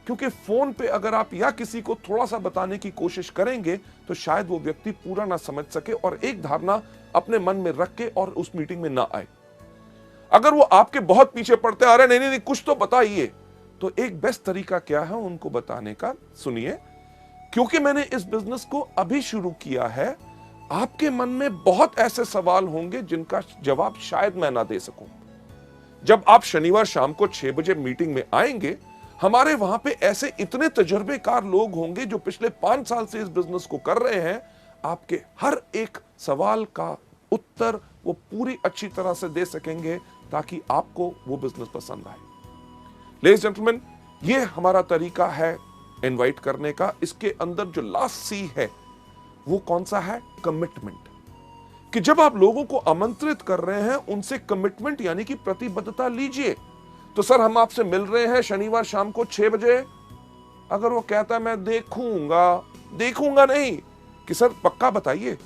क्योंकि फोन पे अगर आप या किसी को थोड़ा सा बताने की कोशिश करेंगे तो शायद वो व्यक्ति पूरा ना समझ सके और एक धारणा अपने मन में रख के और उस मीटिंग में ना आए। अगर वो आपके बहुत पीछे पड़ते हैं, अरे नहीं नहीं नहीं कुछ तो बताइए, तो एक बेस्ट तरीका क्या है उनको बताने का? सुनिए, क्योंकि मैंने इस बिजनेस को अभी शुरू किया है, आपके मन में बहुत ऐसे सवाल होंगे जिनका जवाब शायद मैं ना दे सकूं। जब आप शनिवार शाम को 6 बजे मीटिंग में आएंगे, हमारे वहां पे ऐसे इतने तजुर्बेकार लोग होंगे जो पिछले 5 साल से इस बिजनेस को कर रहे हैं। आपके हर एक सवाल का उत्तर वो पूरी अच्छी तरह से दे सकेंगे ताकि आपको वो बिजनेस पसंद आए। लेडीज जेंटलमैन, ये हमारा तरीका है इनवाइट करने का। इसके अंदर जो लास्ट सी है वो कौन सा है? कमिटमेंट। कि जब आप लोगों को आमंत्रित कर रहे हैं, उनसे कमिटमेंट यानी कि प्रतिबद्धता लीजिए। तो सर हम आपसे मिल रहे हैं शनिवार शाम को 6 बजे। अगर वो कहता है मैं देखूंगा नहीं, कि सर पक्का बताइए।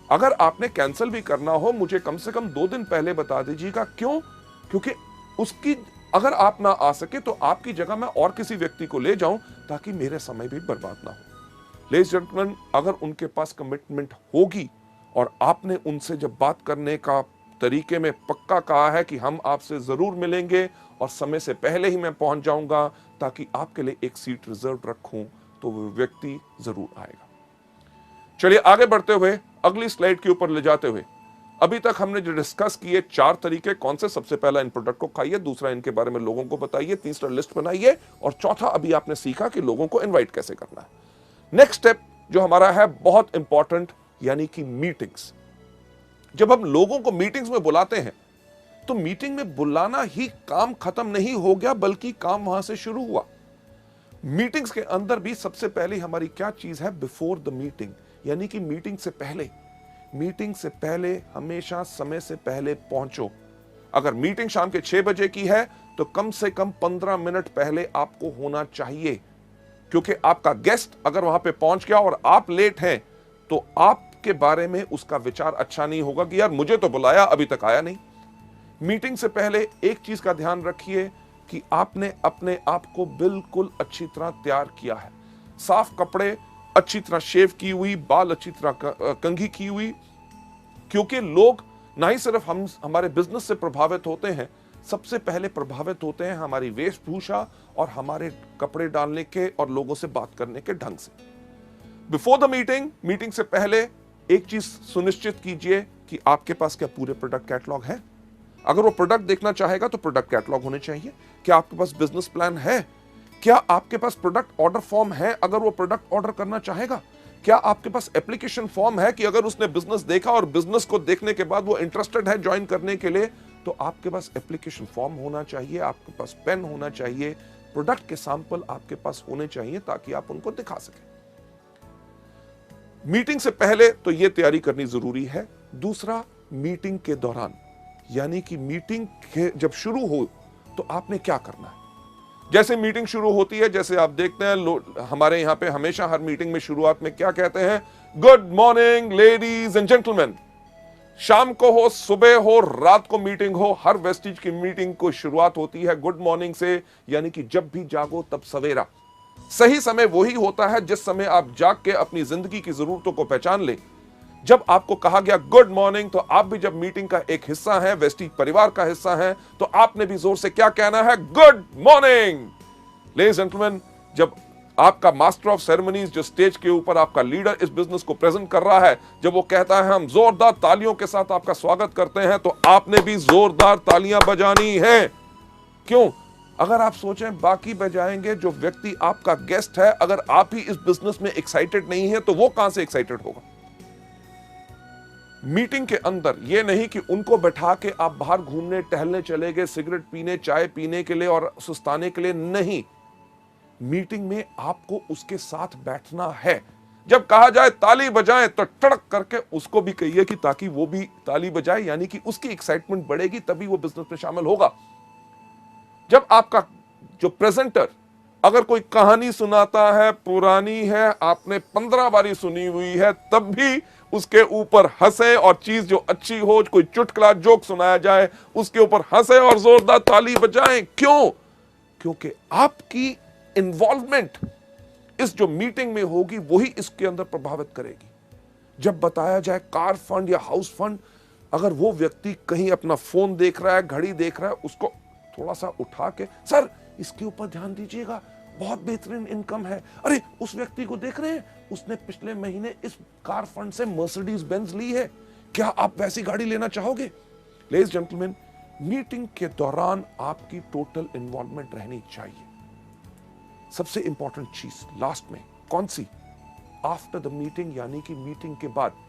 अगर आपने कैंसिल भी करना हो, मुझे कम से कम 2 दिन पहले बता दीजिएगा। क्यों? क्योंकि उसकी अगर आप ना आ सके तो आपकी जगह मैं और किसी व्यक्ति को ले जाऊं ताकि मेरे समय भी बर्बाद ना हो। लेडीज जेंटलमैन, अगर उनके पास कमिटमेंट होगी और आपने उनसे जब बात करने का तरीके में पक्का कहा है कि हम आपसे जरूर मिलेंगे और समय से पहले ही मैं पहुंच जाऊंगा ताकि आपके लिए एक सीट रिजर्व रखूं, तो वो व्यक्ति जरूर आएगा। चलिए आगे बढ़ते हुए अगली स्लाइड के ऊपर ले जाते हुए, अभी तक हमने जो डिस्कस किए 4 तरीके कौन से? सबसे पहला इन प्रोडक्ट को खाइए, दूसरा इनके बारे में लोगों को बताइए, तीसरा लिस्ट बनाइए, और चौथा अभी आपने सीखा कि लोगों को इनवाइट कैसे करना है। नेक्स्ट स्टेप जो हमारा है बहुत इंपॉर्टेंट, यानी कि मीटिंग्स। जब हम लोगों को मीटिंग्स में बुलाते हैं, तो मीटिंग में बुलाना ही काम खत्म नहीं हो गया, बल्कि काम वहां से शुरू हुआ। मीटिंग्स के अंदर भी सबसे पहले हमारी क्या चीज है? बिफोर द मीटिंग, यानी कि मीटिंग से पहले। मीटिंग से पहले हमेशा समय से पहले पहुंचो। अगर मीटिंग शाम के 6 बजे की है तो कम से कम 15 मिनट पहले आपको होना चाहिए, क्योंकि आपका गेस्ट अगर वहां पे पहुंच गया और आप लेट हैं तो आपके बारे में उसका विचार अच्छा नहीं होगा कि यार मुझे तो बुलाया, अभी तक आया नहीं। मीटिंग से पहले एक चीज का ध्यान रखिए कि आपने अपने आप को बिल्कुल अच्छी तरह तैयार किया है। साफ कपड़े, अच्छी तरह शेव की हुई, बाल अच्छी तरह कंघी की हुई, क्योंकि लोग ना ही सिर्फ हमारे बिजनेस से प्रभावित होते हैं, सबसे पहले प्रभावित होते हैं हमारी वेशभूषा और हमारे कपड़े डालने के और लोगों से बात करने के ढंग से। बिफोर द मीटिंग, मीटिंग से पहले एक चीज सुनिश्चित कीजिए कि आपके पास क्या पूरे प्रोडक्ट कैटलॉग है। अगर वो प्रोडक्ट देखना चाहेगा तो प्रोडक्ट कैटलॉग होने चाहिए। क्या आपके पास बिजनेस प्लान है? क्या आपके पास प्रोडक्ट ऑर्डर फॉर्म है अगर वो प्रोडक्ट ऑर्डर करना चाहेगा? क्या आपके पास एप्लीकेशन फॉर्म है कि अगर उसने बिजनेस देखा और बिजनेस को देखने के बाद वो इंटरेस्टेड है ज्वाइन करने के लिए, तो आपके पास एप्लीकेशन फॉर्म होना चाहिए, आपके पास पेन होना चाहिए, प्रोडक्ट के सैंपल आपके पास होने चाहिए ताकि आप उनको दिखा सकें। मीटिंग से पहले तो यह तैयारी करनी जरूरी है। दूसरा, मीटिंग के दौरान, यानी कि मीटिंग जब शुरू हो तो आपने क्या करना है। जैसे मीटिंग शुरू होती है, जैसे आप देखते हैं हमारे यहां पे हमेशा हर मीटिंग में शुरुआत में क्या कहते हैं? Good morning ladies and gentleman. शाम को हो, सुबह हो, रात को मीटिंग हो, हर वेस्टिज की मीटिंग को शुरुआत होती है गुड मॉर्निंग से, यानी कि जब भी जागो तब सवेरा। सही समय वही होता है जिस समय आप जाग के अपनी जिंदगी की जरूरतों को पहचान ले। जब आपको कहा गया गुड मॉर्निंग, तो आप भी जब मीटिंग का एक हिस्सा हैं, वेस्टिज परिवार का हिस्सा हैं, तो आपने भी जोर से क्या कहना है? Good morning. Ladies and gentleman, जब आपका मास्टर ऑफ सेरेमनीज जो स्टेज के ऊपर आपका लीडर इस बिजनेस को प्रेजेंट कर रहा है, जब वो कहता है हम जोरदार तालियों के साथ आपका स्वागत करते हैं, तो आपने भी जोरदार तालियां बजानी है। क्यों? अगर आप सोचें बाकी बजाएंगे, जो व्यक्ति आपका गेस्ट है, अगर आप ही इस बिजनेस में एक्साइटेड नहीं है तो वो कहां से एक्साइटेड होगा? मीटिंग के अंदर यह नहीं कि उनको बैठा के आप बाहर घूमने टहलने चले गए, सिगरेट पीने, चाय पीने के लिए और सुस्ताने के लिए नहीं। मीटिंग में आपको उसके साथ बैठना है। जब कहा जाए ताली बजाएं तो टड़क करके उसको भी कहिए कि ताकि वो भी ताली बजाए, यानी कि उसकी एक्साइटमेंट बढ़ेगी, तभी वो बिजनेस में शामिल होगा। जब आपका जो प्रेजेंटर अगर कोई कहानी सुनाता है, पुरानी है, आपने 15 बारी सुनी हुई है, तब भी उसके ऊपर हंसे, और चीज जो अच्छी हो, कोई चुटकुला जोक सुनाया जाए, उसके ऊपर हंसे और जोरदार ताली बजाएं। क्यों? क्योंकि आपकी इन्वॉल्वमेंट इस जो मीटिंग में होगी वही इसके अंदर प्रभावित करेगी। जब बताया जाए कार फंड या हाउस फंड, अगर वो व्यक्ति कहीं अपना फोन देख रहा है, घड़ी देख रहा है, उसको थोड़ा सा उठा के, सर इसके ऊपर ध्यान दीजिएगा, बहुत बेहतरीन इनकम है। अरे उस व्यक्ति को देख रहे हैं, उसने पिछले महीने इस कार फंड से मर्सिडीज बेंज ली है, क्या आप वैसी गाड़ी लेना चाहोगे? लेडीज जेंटलमैन, मीटिंग के दौरान आपकी टोटल इन्वॉल्वमेंट रहनी चाहिए। सबसे इंपॉर्टेंट चीज लास्ट में कौन सी? आफ्टर द मीटिंग, यानी कि मीटिंग के बाद।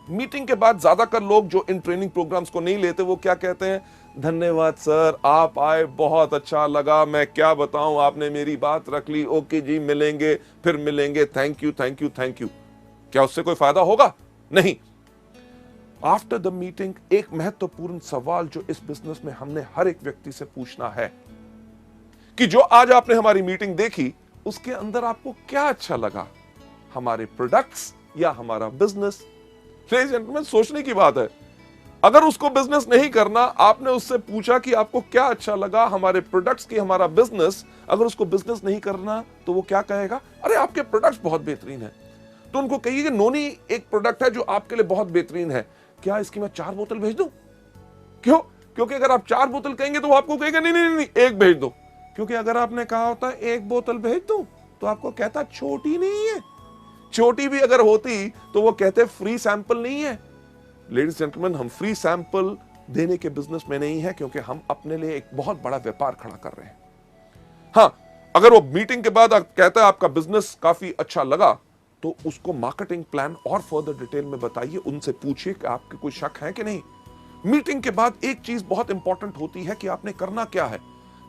मीटिंग के बाद ज्यादातर लोग जो इन ट्रेनिंग प्रोग्राम्स को नहीं लेते, वो क्या कहते हैं? धन्यवाद सर, आप आए, बहुत अच्छा लगा, मैं क्या बताऊं, आपने मेरी बात रख ली, ओके जी, मिलेंगे, फिर मिलेंगे, thank you thank you thank you. क्या उससे कोई फायदा होगा? नहीं। आफ्टर द मीटिंग एक महत्वपूर्ण सवाल जो इस बिजनेस में हमने हर एक व्यक्ति से पूछना है कि जो आज आपने हमारी मीटिंग देखी, उसके अंदर आपको क्या अच्छा लगा, हमारे प्रोडक्ट्स या हमारा बिजनेस? लेडीज एंड जेंटलमैन, सोचने की बात है। अगर उसको बिजनेस नहीं करना, आपने उससे पूछा कि आपको क्या अच्छा लगा, हमारे प्रोडक्ट्स की, हमारा बिजनेस, अगर उसको बिजनेस नहीं करना तो वो क्या कहेगा? अरे आपके प्रोडक्ट्स बहुत बेहतरीन है। तो उनको कहिए कि नोनी एक प्रोडक्ट है जो आपके लिए बहुत बेहतरीन है, क्या इसकी मैं 4 बोतल भेज दूं? क्यों? क्योंकि अगर आप 4 बोतल कहेंगे तो वो आपको कहेगा नहीं नहीं नहीं, एक भेज दो। क्योंकि अगर आपने कहा होता 1 बोतल भेज दो, तो आपको कहता छोटी नहीं है। छोटी भी अगर होती तो वो कहते फ्री सैंपल नहीं है। लेडीज जेंटलमैन, हम फ्री सैंपल देने के बिजनेस में नहीं है, क्योंकि हम अपने लिए एक बहुत बड़ा व्यापार खड़ा कर रहे हैं। हाँ, अगर वो मीटिंग के बाद कहता है आपका बिजनेस काफी अच्छा लगा, तो उसको मार्केटिंग प्लान और फर्दर डिटेल में बताइए, उनसे पूछिए कि आपके कोई शक है कि नहीं। मीटिंग के बाद एक चीज बहुत इंपॉर्टेंट होती है कि आपने करना क्या है।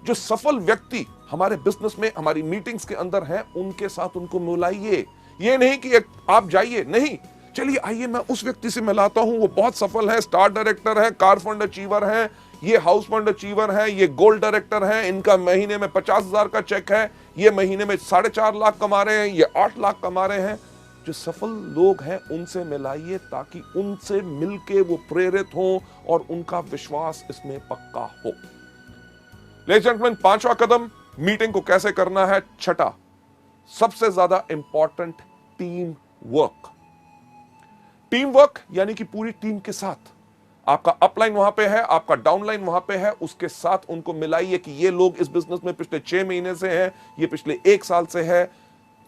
जो सफल व्यक्ति हमारे बिजनेस में हमारी मीटिंग्स के अंदर हैं, उनके साथ उनको मिलाइए। ये नहीं कि आप जाइए, नहीं, चलिए आइए मैं उस व्यक्ति से मिलाता हूं, वो बहुत सफल है, स्टार डायरेक्टर है, कार फंड अचीवर है, ये हाउस फंड अचीवर है, ये गोल्ड डायरेक्टर है, इनका महीने में 50,000 का चेक है, ये महीने में 4.5 लाख कमा रहे हैं, ये 8 लाख कमा रहे हैं। जो सफल लोग हैं उनसे मिलाइए, ताकि उनसे मिलके वो प्रेरित हों और उनका विश्वास इसमें पक्का हो। लेडीज एंड जेंटलमैन, 5वां कदम मीटिंग को कैसे करना है। छठा, सबसे ज्यादा important, team work. Team work यानी कि पूरी टीम के साथ, आपका अपलाइन वहां पे है, आपका डाउनलाइन वहां पे है, उसके साथ उनको मिलाइए कि ये लोग इस बिजनेस में पिछले 6 महीने से हैं, ये पिछले 1 साल से है।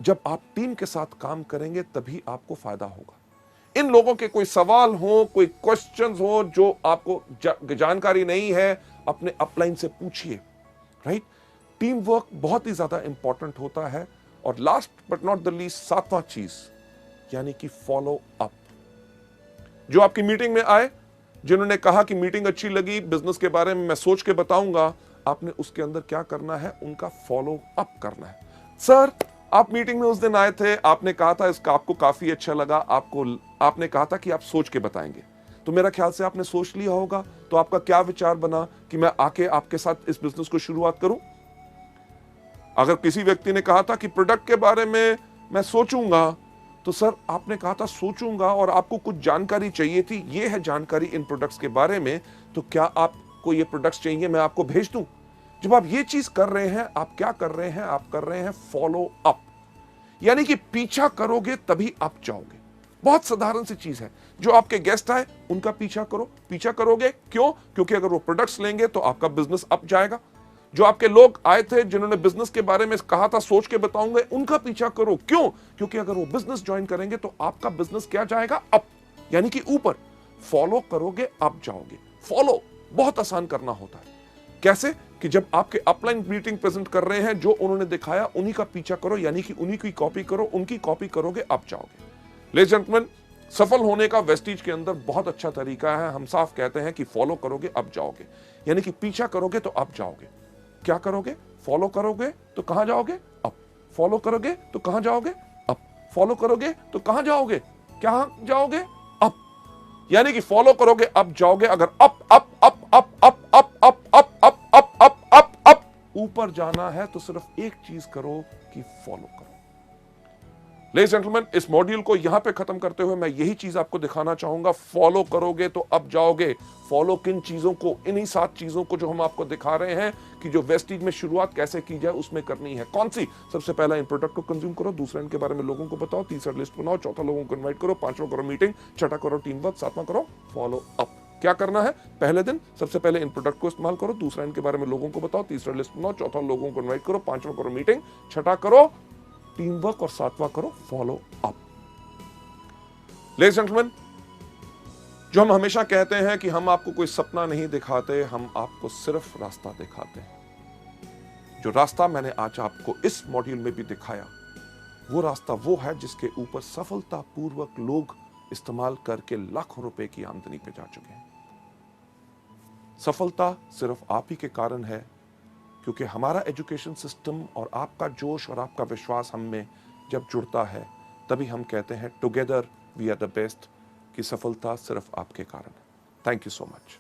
जब आप टीम के साथ काम करेंगे तभी आपको फायदा होगा। इन लोगों के कोई सवाल हो, कोई क्वेश्चंस हो जो आपको जानकारी नहीं है, अपने अपलाइन से पूछिए, राइट। टीम वर्क बहुत ही ज्यादा इंपॉर्टेंट होता है। और last but not the least, 7वां चीज यानी कि फॉलो अप। जो आपकी मीटिंग में आए, जिन्होंने कहा कि मीटिंग अच्छी लगी, बिजनेस के बारे में मैं सोच के बताऊंगा, आपने उसके अंदर क्या करना है, उनका फॉलो अप करना है। सर, आप मीटिंग में उस दिन आए थे, आपने कहा था इसका आपको काफी अच्छा लगा, आपने कहा था कि आप सोच के बताएंगे, तो मेरा ख्याल से आपने सोच लिया होगा। तो आपका क्या विचार बना कि मैं आके आपके साथ इस बिजनेस को शुरुआत करूं? अगर किसी व्यक्ति ने कहा था कि प्रोडक्ट के बारे में मैं सोचूंगा, तो सर आपने कहा था सोचूंगा और आपको कुछ जानकारी चाहिए थी, ये है जानकारी इन प्रोडक्ट्स के बारे में, तो क्या आपको ये प्रोडक्ट्स चाहिए, मैं आपको भेज दूं? जब आप ये चीज कर रहे हैं, आप क्या कर रहे हैं, आप कर रहे हैं फॉलो अप, यानी कि पीछा करोगे तभी आप जाओगे। बहुत साधारण सी चीज है। जो आपके गेस्ट आए उनका पीछा करो। पीछा करोगे क्यों? क्योंकि अगर वो प्रोडक्ट्स लेंगे तो आपका बिजनेस अप जाएगा। जो आपके लोग आए थे जिन्होंने बिजनेस के बारे में कहा था सोच के बताऊंगा, उनका पीछा करो। क्यों? क्योंकि अगर वो बिजनेस ज्वाइन करेंगे तो आपका बिजनेस क्या जाएगा? अप, यानी कि ऊपर। फॉलो करोगे अप जाओगे। फॉलो बहुत आसान करना होता है। कैसे? कि जब आपके अपलाइन मीटिंग प्रेजेंट कर रहे हैं, जो उन्होंने दिखाया उन्हीं का पीछा करो, यानी कि उन्हीं की कॉपी करो, उनकी कॉपी करोगे अप जाओगे। लेडीज एंड जेंटलमैन, सफल होने का वेस्टीज के अंदर बहुत अच्छा तरीका है। हम साफ कहते हैं कि फॉलो करोगे अप जाओगे, यानी कि पीछा करोगे तो अप जाओगे। क्या करोगे? फॉलो करोगे तो कहां जाओगे? अप। फॉलो करोगे तो कहां जाओगे? अप। फॉलो करोगे तो कहां जाओगे? क्या जाओगे? अप। यानी कि फॉलो करोगे अप जाओगे। अगर up up up up up up up up up up up up up ऊपर जाना है तो सिर्फ एक चीज करो कि फॉलो करो। लेडीज एंड जेंटलमैन, इस मॉड्यूल को यहां पे खत्म करते हुए मैं यही चीज आपको दिखाना चाहूंगा। फॉलो करोगे तो अब जाओगे। फॉलो किन चीजों को? इन्हीं 7 चीजों को जो हम आपको दिखा रहे हैं कि जो वेस्टीज में शुरुआत कैसे की जाए उसमें करनी है। कौन सी? सबसे पहला इन प्रोडक्ट को कंज्यूम करो, दूसरा इनके बारे में लोगों को बताओ, तीसरा लिस्ट बनाओ, चौथा लोगों को इन्वाइट करो, 5वां करो मीटिंग, छठा करो टीम वर्क, 7वां करो फॉलो अप। क्या करना है? पहले दिन सबसे पहले इन प्रोडक्ट को इस्तेमाल करो, दूसरा इनके बारे में लोगों को बताओ, तीसरा लिस्ट बनाओ, चौथा लोगों को इन्वाइट करो, 5वां करो मीटिंग, छठा करो टीम वर्क और 7वां करो follow up. Ladies and gentleman, जो हम हमेशा कहते हैं कि हम आपको कोई सपना नहीं दिखाते, हम आपको सिर्फ रास्ता दिखाते हैं। जो रास्ता मैंने आज आपको इस मॉड्यूल में भी दिखाया, वो रास्ता वो है जिसके ऊपर सफलतापूर्वक लोग इस्तेमाल करके लाखों रुपए की आमदनी पे जा चुके हैं। सफलता सिर्फ आप ही के कारण है, क्योंकि हमारा एजुकेशन सिस्टम और आपका जोश और आपका विश्वास हम में जब जुड़ता है, तभी हम कहते हैं together we are the best, कि सफलता सिर्फ आपके कारण है। Thank you so much.